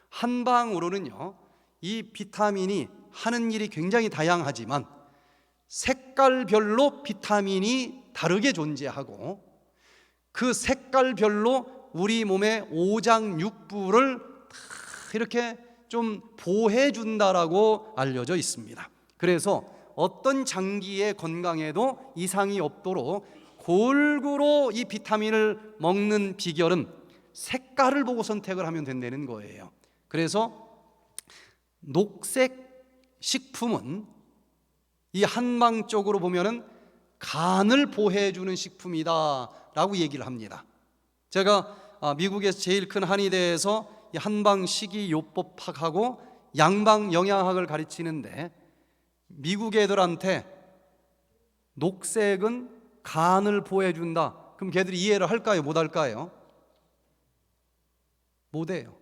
한방으로는요, 이 비타민이 하는 일이 굉장히 다양하지만 색깔별로 비타민이 다르게 존재하고 그 색깔별로 우리 몸의 오장육부를 이렇게 좀 보호해준다라고 알려져 있습니다. 그래서 어떤 장기의 건강에도 이상이 없도록 골고루 이 비타민을 먹는 비결은 색깔을 보고 선택을 하면 된다는 거예요. 그래서 녹색 식품은 이 한방 쪽으로 보면은 간을 보호해주는 식품이다라고 얘기를 합니다. 제가 미국에서 제일 큰 한의대에서 이 한방 식이요법학하고 양방 영양학을 가르치는데, 미국 애들한테 녹색은 간을 보호해준다. 그럼 걔들이 이해를 할까요? 못 할까요? 못 해요.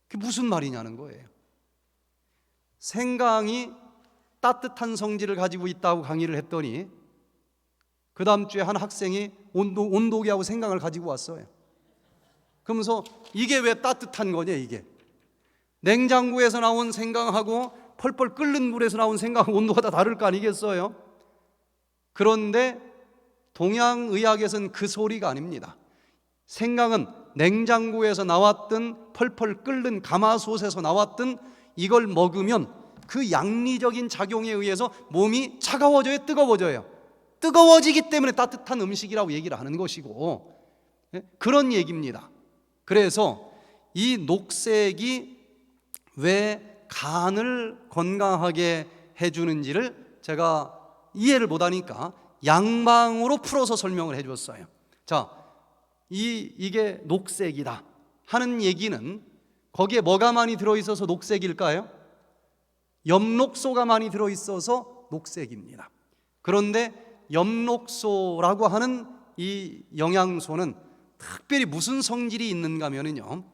그게 무슨 말이냐는 거예요. 생강이 따뜻한 성질을 가지고 있다고 강의를 했더니 그 다음 주에 한 학생이 온도계하고 생강을 가지고 왔어요. 그러면서 이게 왜 따뜻한 거냐, 이게. 냉장고에서 나온 생강하고 펄펄 끓는 물에서 나온 생강 온도가 다 다를 거 아니겠어요? 그런데 동양의학에서는 그 소리가 아닙니다. 생강은 냉장고에서 나왔든 펄펄 끓는 가마솥에서 나왔든 이걸 먹으면 그 양리적인 작용에 의해서 몸이 차가워져요, 뜨거워져요? 뜨거워지기 때문에 따뜻한 음식이라고 얘기를 하는 것이고, 그런 얘기입니다. 그래서 이 녹색이 왜 간을 건강하게 해주는지를 제가 이해를 못하니까 양방으로 풀어서 설명을 해줬어요. 자, 이게 녹색이다 하는 얘기는 거기에 뭐가 많이 들어있어서 녹색일까요? 엽록소가 많이 들어있어서 녹색입니다. 그런데 엽록소라고 하는 이 영양소는 특별히 무슨 성질이 있는가 하면요,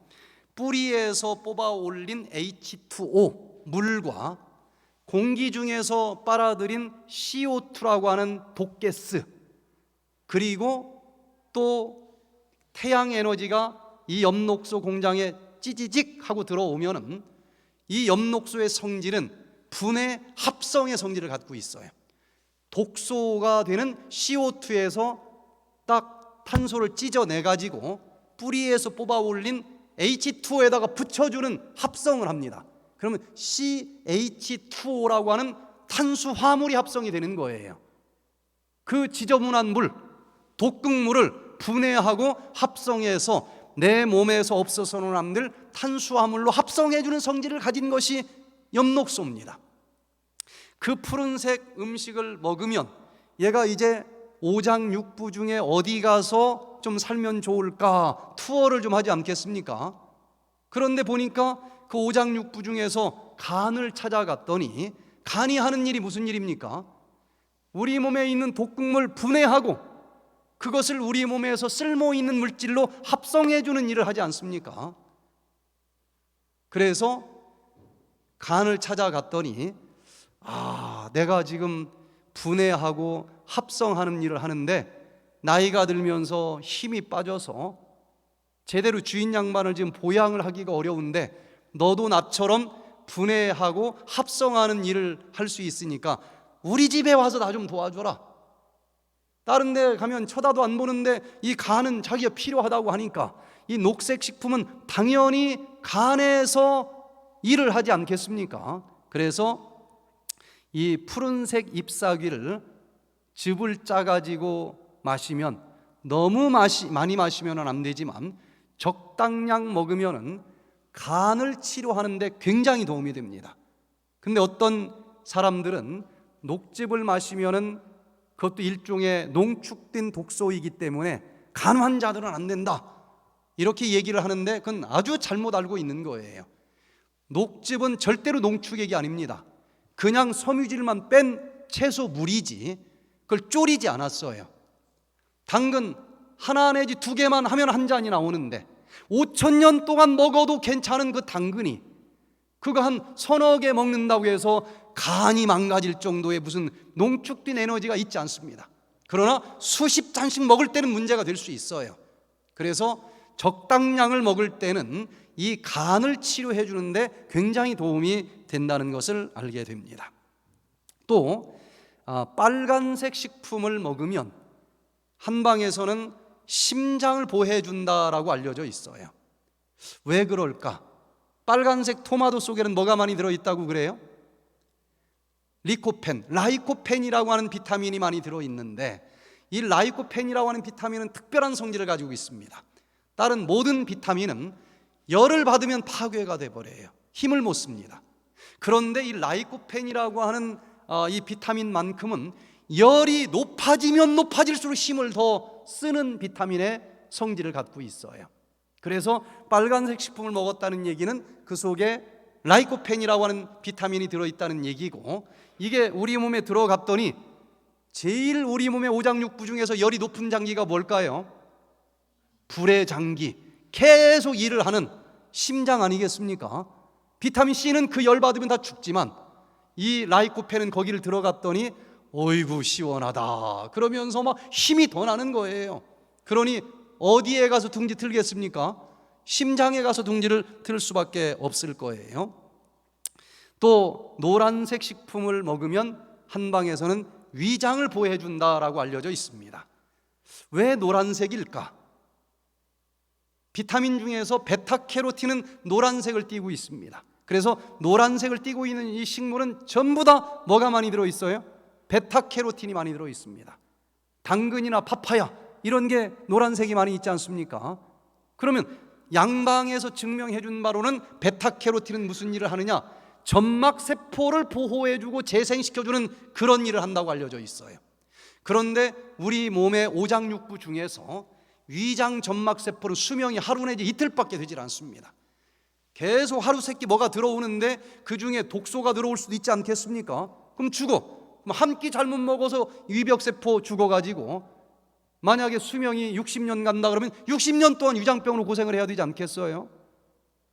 뿌리에서 뽑아 올린 H2O 물과 공기 중에서 빨아들인 CO2라고 하는 독가스, 그리고 또 태양 에너지가 이 엽록소 공장에 찌지직 하고 들어오면은 이 엽록소의 성질은 분해 합성의 성질을 갖고 있어요. 독소가 되는 CO2에서 딱 탄소를 찢어내 가지고 뿌리에서 뽑아 올린 H2O에다가 붙여주는 합성을 합니다. 그러면 CH2O라고 하는 탄수화물이 합성이 되는 거예요. 그 지저분한 물, 독극물을 분해하고 합성해서 내 몸에서 없어서는 안 될 탄수화물로 합성해주는 성질을 가진 것이 엽록소입니다. 그 푸른색 음식을 먹으면 얘가 이제 오장육부 중에 어디 가서 좀 살면 좋을까 투어를 좀 하지 않겠습니까? 그런데 보니까 그 오장육부 중에서 간을 찾아갔더니 간이 하는 일이 무슨 일입니까? 우리 몸에 있는 독극물 분해하고 그것을 우리 몸에서 쓸모 있는 물질로 합성해주는 일을 하지 않습니까? 그래서 간을 찾아갔더니 내가 지금 분해하고 합성하는 일을 하는데 나이가 들면서 힘이 빠져서 제대로 주인 양반을 지금 보양을 하기가 어려운데 너도 나처럼 분해하고 합성하는 일을 할 수 있으니까 우리 집에 와서 나 좀 도와줘라. 다른 데 가면 쳐다도 안 보는데 이 간은 자기가 필요하다고 하니까 이 녹색 식품은 당연히 간에서 일을 하지 않겠습니까? 그래서 이 푸른색 잎사귀를 즙을 짜가지고 마시면 너무 많이 마시면 안 되지만 적당량 먹으면 간을 치료하는 데 굉장히 도움이 됩니다. 근데 어떤 사람들은 녹즙을 마시면 그것도 일종의 농축된 독소이기 때문에 간 환자들은 안 된다 이렇게 얘기를 하는데 그건 아주 잘못 알고 있는 거예요. 녹즙은 절대로 농축액이 아닙니다. 그냥 섬유질만 뺀 채소 물이지 그걸 졸이지 않았어요. 당근 하나 내지 두 개만 하면 한 잔이 나오는데 5,000년 동안 먹어도 괜찮은 그 당근이 그거 한 서너 개 먹는다고 해서 간이 망가질 정도의 무슨 농축된 에너지가 있지 않습니다. 그러나 수십 잔씩 먹을 때는 문제가 될 수 있어요. 그래서 적당량을 먹을 때는 이 간을 치료해 주는데 굉장히 도움이 된다는 것을 알게 됩니다. 또 빨간색 식품을 먹으면 한방에서는 심장을 보호해 준다라고 알려져 있어요. 왜 그럴까? 빨간색 토마토 속에는 뭐가 많이 들어있다고 그래요? 리코펜, 라이코펜이라고 하는 비타민이 많이 들어있는데 이 라이코펜이라고 하는 비타민은 특별한 성질을 가지고 있습니다. 다른 모든 비타민은 열을 받으면 파괴가 돼버려요. 힘을 못 씁니다. 그런데 이 라이코펜이라고 하는 이 비타민만큼은 열이 높아지면 높아질수록 힘을 더 쓰는 비타민의 성질을 갖고 있어요. 그래서 빨간색 식품을 먹었다는 얘기는 그 속에 라이코펜이라고 하는 비타민이 들어있다는 얘기고 이게 우리 몸에 들어갔더니 제일 우리 몸의 오장육부 중에서 열이 높은 장기가 뭘까요? 불의 장기, 계속 일을 하는 심장 아니겠습니까? 비타민 C는 그 열 받으면 다 죽지만 이 라이코펜은 거기를 들어갔더니 어이구 시원하다 그러면서 막 힘이 더 나는 거예요. 그러니 어디에 가서 둥지 틀겠습니까? 심장에 가서 둥지를 틀 수밖에 없을 거예요. 또 노란색 식품을 먹으면 한방에서는 위장을 보호해 준다라고 알려져 있습니다. 왜 노란색일까? 비타민 중에서 베타캐로틴은 노란색을 띠고 있습니다. 그래서 노란색을 띠고 있는 이 식물은 전부 다 뭐가 많이 들어있어요? 베타캐로틴이 많이 들어있습니다. 당근이나 파파야 이런 게 노란색이 많이 있지 않습니까? 그러면 양방에서 증명해 준 바로는 베타캐로틴은 무슨 일을 하느냐? 점막세포를 보호해주고 재생시켜주는 그런 일을 한다고 알려져 있어요. 그런데 우리 몸의 오장육부 중에서 위장 점막세포는 수명이 하루 내지 이틀밖에 되질 않습니다. 계속 하루 세끼 뭐가 들어오는데 그 중에 독소가 들어올 수도 있지 않겠습니까? 그럼 죽어. 한 끼 잘못 먹어서 위벽세포 죽어가지고 만약에 수명이 60년 간다 그러면 60년 동안 위장병으로 고생을 해야 되지 않겠어요?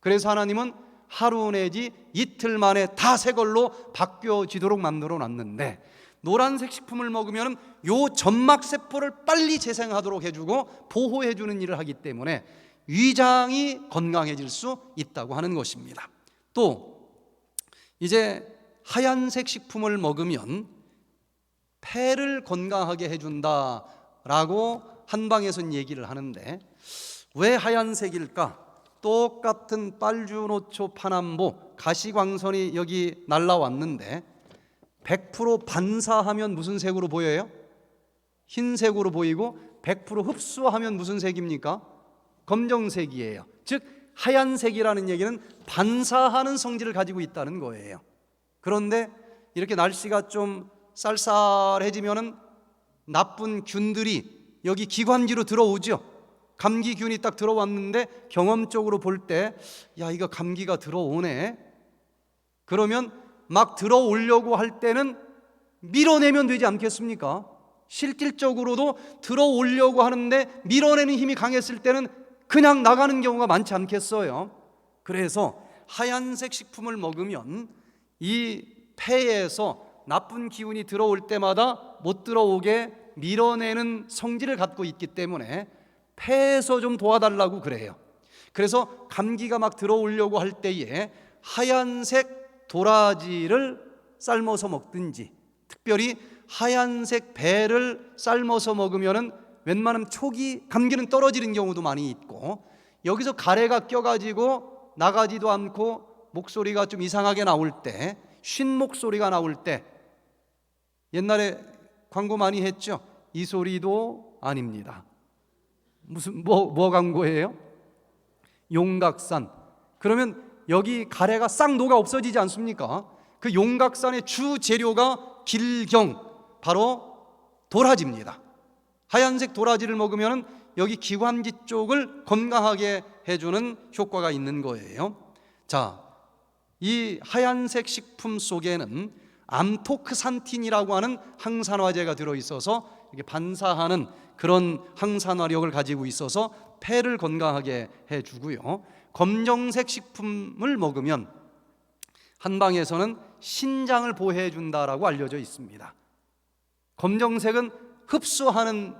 그래서 하나님은 하루 내지 이틀 만에 다 새 걸로 바뀌어지도록 만들어 놨는데 노란색 식품을 먹으면 요 점막세포를 빨리 재생하도록 해주고 보호해주는 일을 하기 때문에 위장이 건강해질 수 있다고 하는 것입니다. 또 이제 하얀색 식품을 먹으면 폐를 건강하게 해준다라고 한방에서는 얘기를 하는데 왜 하얀색일까? 똑같은 빨주노초 파남보 가시광선이 여기 날라왔는데 100% 반사하면 무슨 색으로 보여요? 흰색으로 보이고 100% 흡수하면 무슨 색입니까? 검정색이에요. 즉 하얀색이라는 얘기는 반사하는 성질을 가지고 있다는 거예요. 그런데 이렇게 날씨가 좀 쌀쌀해지면은 나쁜 균들이 여기 기관지로 들어오죠. 감기균이 딱 들어왔는데 경험적으로 볼 때 야 이거 감기가 들어오네. 그러면 막 들어오려고 할 때는 밀어내면 되지 않겠습니까? 실질적으로도 들어오려고 하는데 밀어내는 힘이 강했을 때는 그냥 나가는 경우가 많지 않겠어요? 그래서 하얀색 식품을 먹으면 이 폐에서 나쁜 기운이 들어올 때마다 못 들어오게 밀어내는 성질을 갖고 있기 때문에 폐에서 좀 도와달라고 그래요. 그래서 감기가 막 들어오려고 할 때에 하얀색 도라지를 삶아서 먹든지, 특별히 하얀색 배를 삶아서 먹으면은 웬만하면 초기 감기는 떨어지는 경우도 많이 있고, 여기서 가래가 껴가지고 나가지도 않고 목소리가 좀 이상하게 나올 때, 쉰 목소리가 나올 때, 옛날에 광고 많이 했죠. 이 소리도 아닙니다. 무슨 뭐 광고예요? 용각산. 그러면 여기 가래가 싹 녹아 없어지지 않습니까? 그 용각산의 주 재료가 길경, 바로 도라지입니다. 하얀색 도라지를 먹으면 여기 기관지 쪽을 건강하게 해주는 효과가 있는 거예요. 자, 이 하얀색 식품 속에는 암토크산틴이라고 하는 항산화제가 들어있어서 이게 반사하는 그런 항산화력을 가지고 있어서 폐를 건강하게 해주고요. 검정색 식품을 먹으면 한방에서는 신장을 보호해 준다라고 알려져 있습니다. 검정색은 흡수하는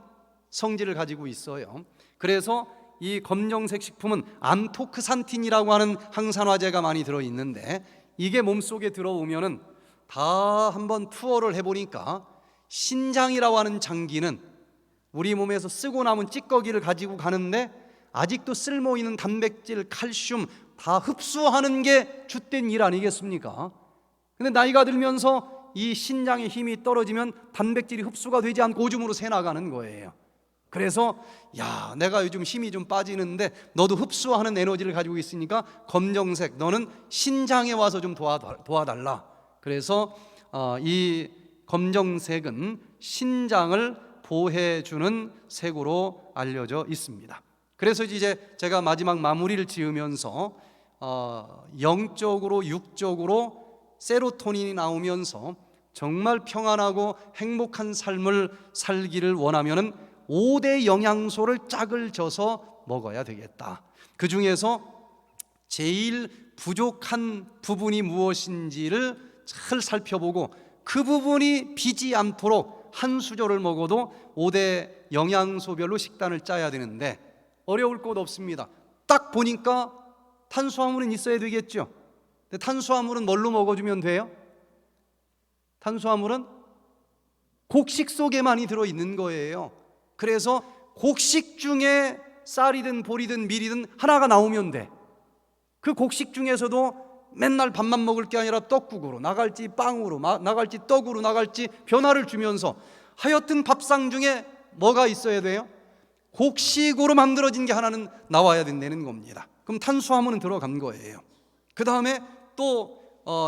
성질을 가지고 있어요. 그래서 이 검정색 식품은 암토크산틴이라고 하는 항산화제가 많이 들어있는데, 이게 몸속에 들어오면은 다 한번 투어를 해보니까 신장이라고 하는 장기는 우리 몸에서 쓰고 남은 찌꺼기를 가지고 가는데 아직도 쓸모있는 단백질, 칼슘 다 흡수하는 게 주된 일 아니겠습니까? 근데 나이가 들면서 이 신장의 힘이 떨어지면 단백질이 흡수가 되지 않고 오줌으로 새나가는 거예요. 그래서 야, 내가 요즘 힘이 좀 빠지는데 너도 흡수하는 에너지를 가지고 있으니까 검정색, 너는 신장에 와서 좀 도와달라. 그래서 이 검정색은 신장을 보호해주는 색으로 알려져 있습니다. 그래서 이제 제가 마지막 마무리를 지으면서 영적으로 육적으로 세로토닌이 나오면서 정말 평안하고 행복한 삶을 살기를 원하면은 5대 영양소를 짝을 져서 먹어야 되겠다. 그 중에서 제일 부족한 부분이 무엇인지를 잘 살펴보고 그 부분이 비지 않도록 한 수저를 먹어도 5대 영양소별로 식단을 짜야 되는데 어려울 것 없습니다. 딱 보니까 탄수화물은 있어야 되겠죠. 근데 탄수화물은 뭘로 먹어주면 돼요? 탄수화물은 곡식 속에 많이 들어있는 거예요. 그래서 곡식 중에 쌀이든 보리든 밀이든 하나가 나오면 돼. 그 곡식 중에서도 맨날 밥만 먹을 게 아니라 떡국으로 나갈지 빵으로 나갈지 떡으로 나갈지 변화를 주면서 하여튼 밥상 중에 뭐가 있어야 돼요? 곡식으로 만들어진 게 하나는 나와야 된다는 겁니다. 그럼 탄수화물은 들어간 거예요. 그 다음에 또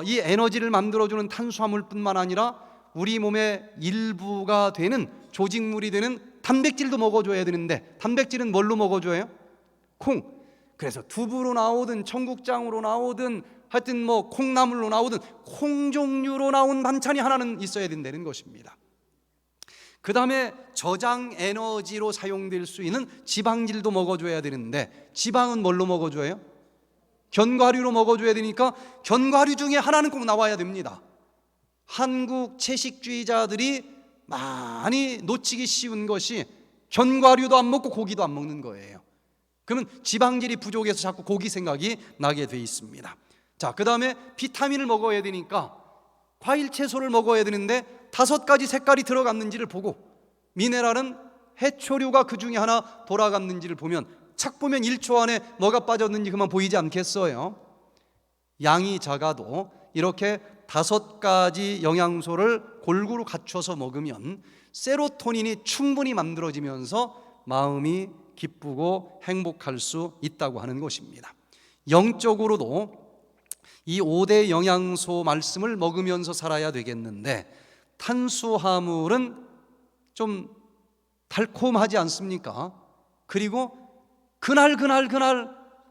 이 에너지를 만들어주는 탄수화물뿐만 아니라 우리 몸의 일부가 되는 조직물이 되는 단백질도 먹어줘야 되는데 단백질은 뭘로 먹어줘요? 콩. 그래서 두부로 나오든 청국장으로 나오든 하여튼 뭐 콩나물로 나오든 콩 종류로 나온 반찬이 하나는 있어야 된다는 것입니다. 그 다음에 저장 에너지로 사용될 수 있는 지방질도 먹어줘야 되는데 지방은 뭘로 먹어줘요? 견과류로 먹어줘야 되니까 견과류 중에 하나는 꼭 나와야 됩니다. 한국 채식주의자들이 많이 놓치기 쉬운 것이 견과류도 안 먹고 고기도 안 먹는 거예요. 그러면 지방질이 부족해서 자꾸 고기 생각이 나게 돼 있습니다. 자, 그 다음에 비타민을 먹어야 되니까 과일 채소를 먹어야 되는데 5가지 색깔이 들어갔는지를 보고 미네랄은 해초류가 그 중에 하나 돌아갔는지를 보면 착 보면 1초 안에 뭐가 빠졌는지 그만 보이지 않겠어요? 양이 작아도 이렇게 5가지 영양소를 골고루 갖춰서 먹으면 세로토닌이 충분히 만들어지면서 마음이 기쁘고 행복할 수 있다고 하는 것입니다. 영적으로도 이 5대 영양소 말씀을 먹으면서 살아야 되겠는데 탄수화물은 좀 달콤하지 않습니까? 그리고 그날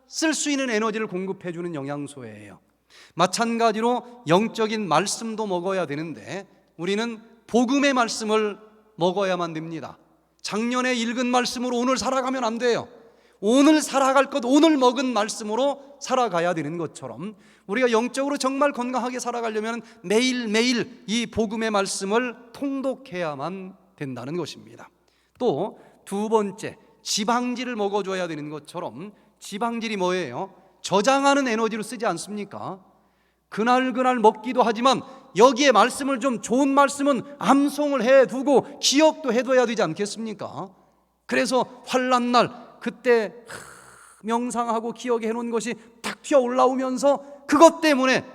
쓸 수 있는 에너지를 공급해 주는 영양소예요. 마찬가지로 영적인 말씀도 먹어야 되는데 우리는 복음의 말씀을 먹어야만 됩니다. 작년에 읽은 말씀으로 오늘 살아가면 안 돼요. 오늘 살아갈 것, 오늘 먹은 말씀으로 살아가야 되는 것처럼 우리가 영적으로 정말 건강하게 살아가려면 매일매일 이 복음의 말씀을 통독해야만 된다는 것입니다. 또 두 번째, 지방질을 먹어줘야 되는 것처럼, 지방질이 뭐예요? 저장하는 에너지로 쓰지 않습니까? 그날 먹기도 하지만 여기에 말씀을 좀, 좋은 말씀은 암송을 해두고 기억도 해둬야 되지 않겠습니까? 그래서 환난날 그때 명상하고 기억해 놓은 것이 탁 튀어 올라오면서 그것 때문에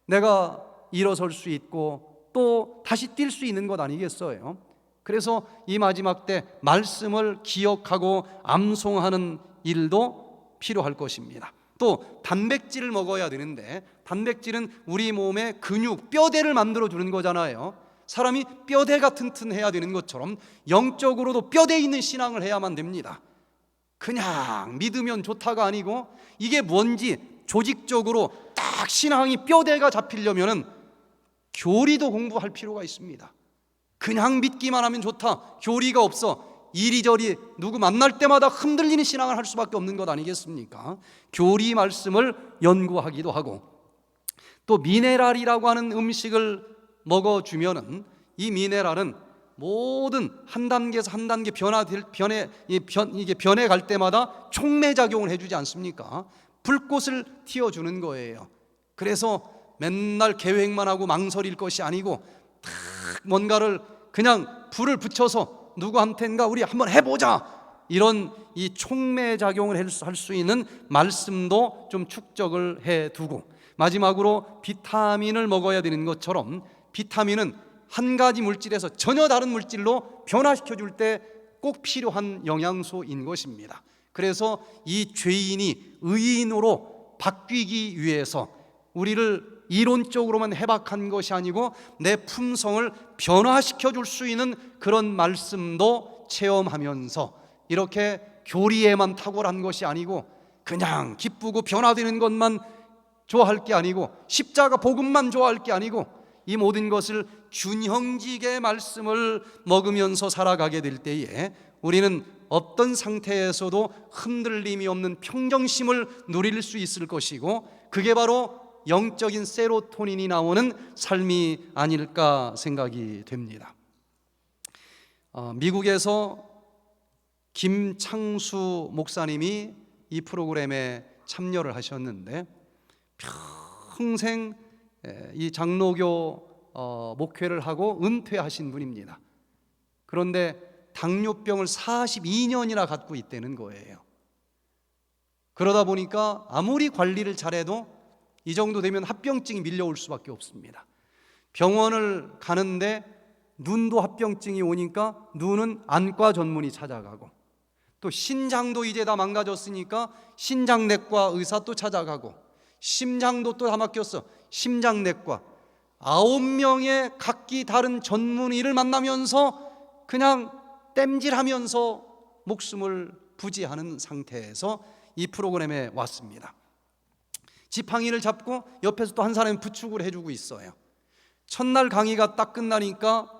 내가 일어설 수 있고 또 다시 뛸 수 있는 것 아니겠어요? 그래서 이 마지막 때 말씀을 기억하고 암송하는 일도 필요할 것입니다. 또 단백질을 먹어야 되는데, 단백질은 우리 몸의 근육, 뼈대를 만들어주는 거잖아요. 사람이 뼈대가 튼튼해야 되는 것처럼 영적으로도 뼈대 있는 신앙을 해야만 됩니다. 그냥 믿으면 좋다가 아니고, 이게 뭔지 조직적으로 딱 신앙이 뼈대가 잡히려면은 교리도 공부할 필요가 있습니다. 그냥 믿기만 하면 좋다, 교리가 없어 이리저리 누구 만날 때마다 흔들리는 신앙을 할 수밖에 없는 것 아니겠습니까? 교리 말씀을 연구하기도 하고, 또 미네랄이라고 하는 음식을 먹어주면은 이 미네랄은 모든 한 단계에서 한 단계 이게 변해갈 때마다 촉매작용을 해주지 않습니까? 불꽃을 틔워주는 거예요. 그래서 맨날 계획만 하고 망설일 것이 아니고 탁 뭔가를 그냥 불을 붙여서 누구한텐가 우리 한번 해보자, 이런 이 촉매작용을 할 수 있는 말씀도 좀 축적을 해두고, 마지막으로 비타민을 먹어야 되는 것처럼 비타민은 한 가지 물질에서 전혀 다른 물질로 변화시켜 줄 때 꼭 필요한 영양소인 것입니다. 그래서 이 죄인이 의인으로 바뀌기 위해서 우리를 이론적으로만 해박한 것이 아니고 내 품성을 변화시켜 줄 수 있는 그런 말씀도 체험하면서, 이렇게 교리에만 탁월한 것이 아니고 그냥 기쁘고 변화되는 것만 좋아할 게 아니고 십자가 복음만 좋아할 게 아니고 이 모든 것을 균형지게 말씀을 먹으면서 살아가게 될 때에 우리는 어떤 상태에서도 흔들림이 없는 평정심을 누릴 수 있을 것이고, 그게 바로 영적인 세로토닌이 나오는 삶이 아닐까 생각이 됩니다. 미국에서 김창수 목사님이 이 프로그램에 참여를 하셨는데 평생 이 장로교 목회를 하고 은퇴하신 분입니다. 그런데 당뇨병을 42년이나 갖고 있다는 거예요. 그러다 보니까 아무리 관리를 잘해도 이 정도 되면 합병증이 밀려올 수밖에 없습니다. 병원을 가는데 눈도 합병증이 오니까 눈은 안과 전문의 찾아가고, 또 신장도 이제 다 망가졌으니까 신장내과 의사 또 찾아가고, 심장도 또 다 막혔어, 심장내과. 9명의 각기 다른 전문의를 만나면서 그냥 땜질하면서 목숨을 부지하는 상태에서 이 프로그램에 왔습니다. 지팡이를 잡고 옆에서 또 한 사람이 부축을 해주고 있어요. 첫날 강의가 딱 끝나니까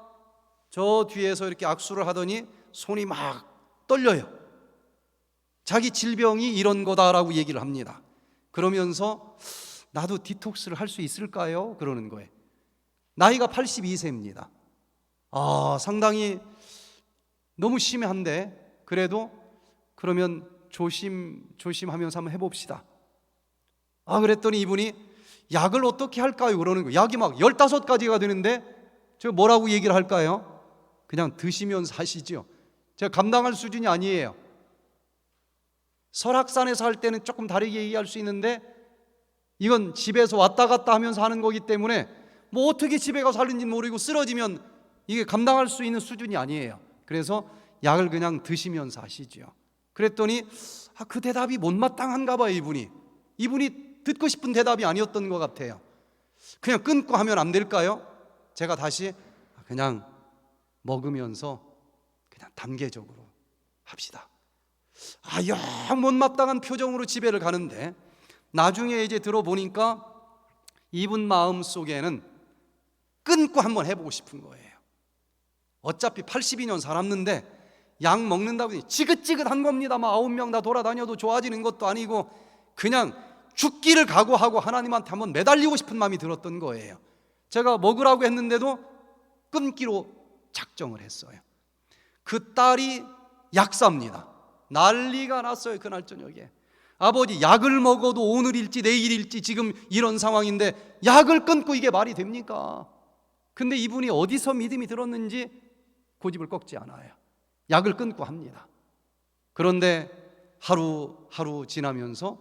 저 뒤에서 이렇게 악수를 하더니 손이 막 떨려요. 자기 질병이 이런 거다라고 얘기를 합니다. 그러면서 나도 디톡스를 할 수 있을까요? 그러는 거예요. 나이가 82세입니다. 상당히 너무 심한데 그래도 그러면 조심하면서 한번 해봅시다. 그랬더니 이분이 약을 어떻게 할까요? 그러는 거예요. 약이 막 15가지가 되는데 제가 뭐라고 얘기를 할까요? 그냥 드시면서 하시죠. 제가 감당할 수준이 아니에요. 설악산에서 할 때는 조금 다르게 얘기할 수 있는데 이건 집에서 왔다 갔다 하면서 하는 거기 때문에 뭐 어떻게 집에 가서 하는지 모르고 쓰러지면 이게 감당할 수 있는 수준이 아니에요. 그래서 약을 그냥 드시면서 하시죠. 그랬더니 그 대답이 못마땅한가 봐요. 이분이 듣고 싶은 대답이 아니었던 것 같아요. 그냥 끊고 하면 안 될까요? 제가 다시 그냥 먹으면서 그냥 단계적으로 합시다. 영 못마땅한 표정으로 집에를 가는데 나중에 이제 들어보니까 이분 마음 속에는 끊고 한번 해보고 싶은 거예요. 어차피 82년 살았는데 약 먹는다고 지긋지긋한 겁니다. 막 9명 다 돌아다녀도 좋아지는 것도 아니고 그냥 죽기를 각오하고 하나님한테 한번 매달리고 싶은 마음이 들었던 거예요. 제가 먹으라고 했는데도 끊기로 작정을 했어요. 그 딸이 약사입니다. 난리가 났어요. 그날 저녁에 아버지, 약을 먹어도 오늘일지 내일일지 지금 이런 상황인데 약을 끊고 이게 말이 됩니까? 근데 이분이 어디서 믿음이 들었는지 고집을 꺾지 않아요. 약을 끊고 합니다. 그런데 하루 지나면서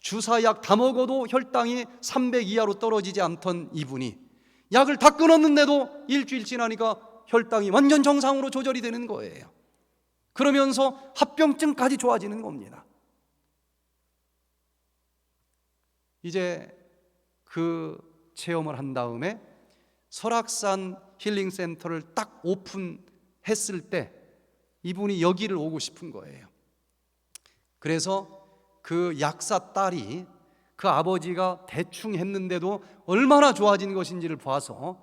주사약 다 먹어도 혈당이 300 이하로 떨어지지 않던 이분이 약을 다 끊었는데도 일주일 지나니까 혈당이 완전 정상으로 조절이 되는 거예요. 그러면서 합병증까지 좋아지는 겁니다. 이제 그 체험을 한 다음에 설악산 힐링센터를 딱 오픈했을 때 이분이 여기를 오고 싶은 거예요. 그래서 그 약사 딸이 그 아버지가 대충 했는데도 얼마나 좋아진 것인지를 봐서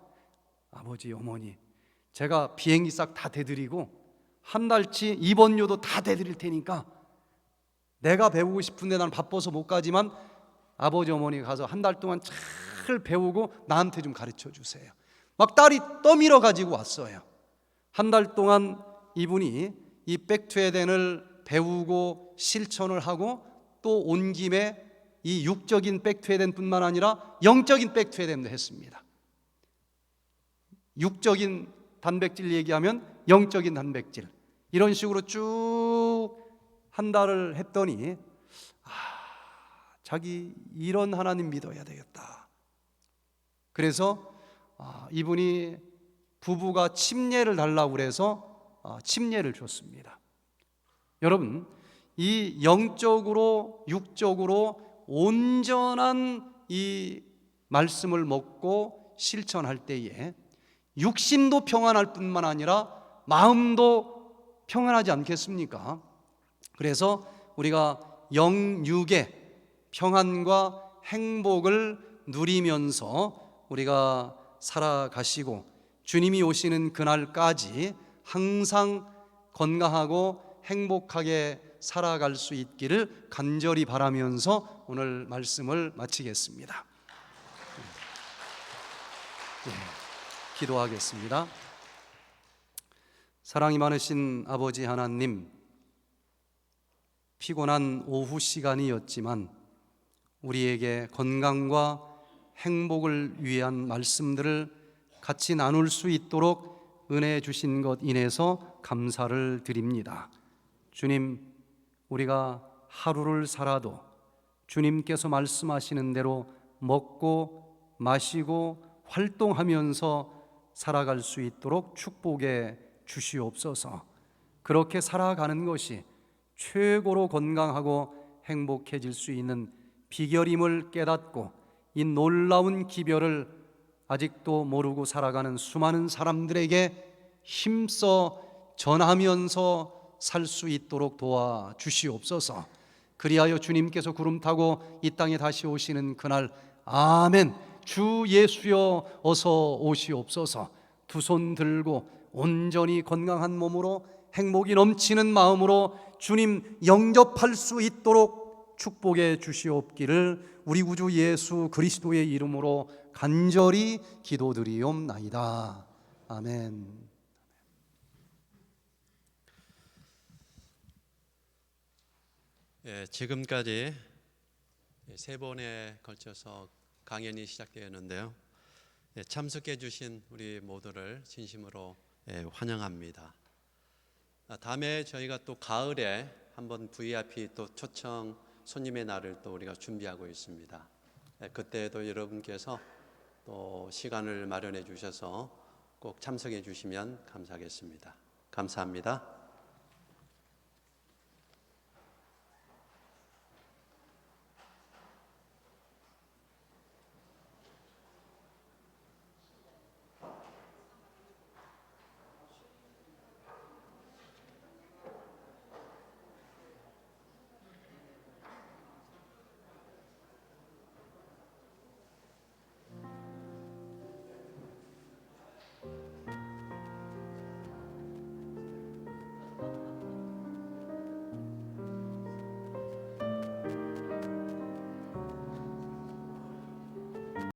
아버지, 어머니, 제가 비행기 싹 다 대드리고 한 달치 입원료도 다 대드릴 테니까 내가 배우고 싶은데 난 바빠서 못 가지만 아버지, 어머니 가서 한 달 동안 잘 배우고 나한테 좀 가르쳐 주세요. 막 딸이 떠밀어 가지고 왔어요. 한 달 동안 이분이 이 백투에덴을 배우고 실천을 하고 또 온 김에 이 육적인 백투에덴뿐만 아니라 영적인 백투에덴도 했습니다. 육적인 단백질 얘기하면 영적인 단백질, 이런 식으로 쭉 한 달을 했더니 자기 이런 하나님 믿어야 되겠다. 그래서 이분이 부부가 침례를 달라고 그래서 침례를 줬습니다. 여러분, 이 영적으로 육적으로 온전한 이 말씀을 먹고 실천할 때에 육신도 평안할 뿐만 아니라 마음도 평안하지 않겠습니까? 그래서 우리가 영육의 평안과 행복을 누리면서 우리가 살아가시고 주님이 오시는 그날까지 항상 건강하고 행복하게 살아갈 수 있기를 간절히 바라면서 오늘 말씀을 마치겠습니다. 기도하겠습니다. 사랑이 많으신 아버지 하나님, 피곤한 오후 시간이었지만 우리에게 건강과 행복을 위한 말씀들을 같이 나눌 수 있도록 은혜 주신 것 인해서 감사를 드립니다. 주님, 우리가 하루를 살아도 주님께서 말씀하시는 대로 먹고 마시고 활동하면서 살아갈 수 있도록 축복해 주시옵소서. 그렇게 살아가는 것이 최고로 건강하고 행복해질 수 있는 비결임을 깨닫고 이 놀라운 기별을 아직도 모르고 살아가는 수많은 사람들에게 힘써 전하면서 살 수 있도록 도와주시옵소서. 그리하여 주님께서 구름 타고 이 땅에 다시 오시는 그날, 아멘, 주 예수여 어서 오시옵소서. 두 손 들고 온전히 건강한 몸으로 행복이 넘치는 마음으로 주님 영접할 수 있도록 축복해 주시옵기를 우리 구주 예수 그리스도의 이름으로 간절히 기도드리옵나이다. 아멘. 지금까지 세 번에 걸쳐서 강연이 시작되었는데요. 참석해 주신 우리 모두를 진심으로 환영합니다. 다음에 저희가 또 가을에 한번 VIP 또 초청 손님의 날을 또 우리가 준비하고 있습니다. 그때도 여러분께서 또 시간을 마련해 주셔서 꼭 참석해 주시면 감사하겠습니다. 감사합니다.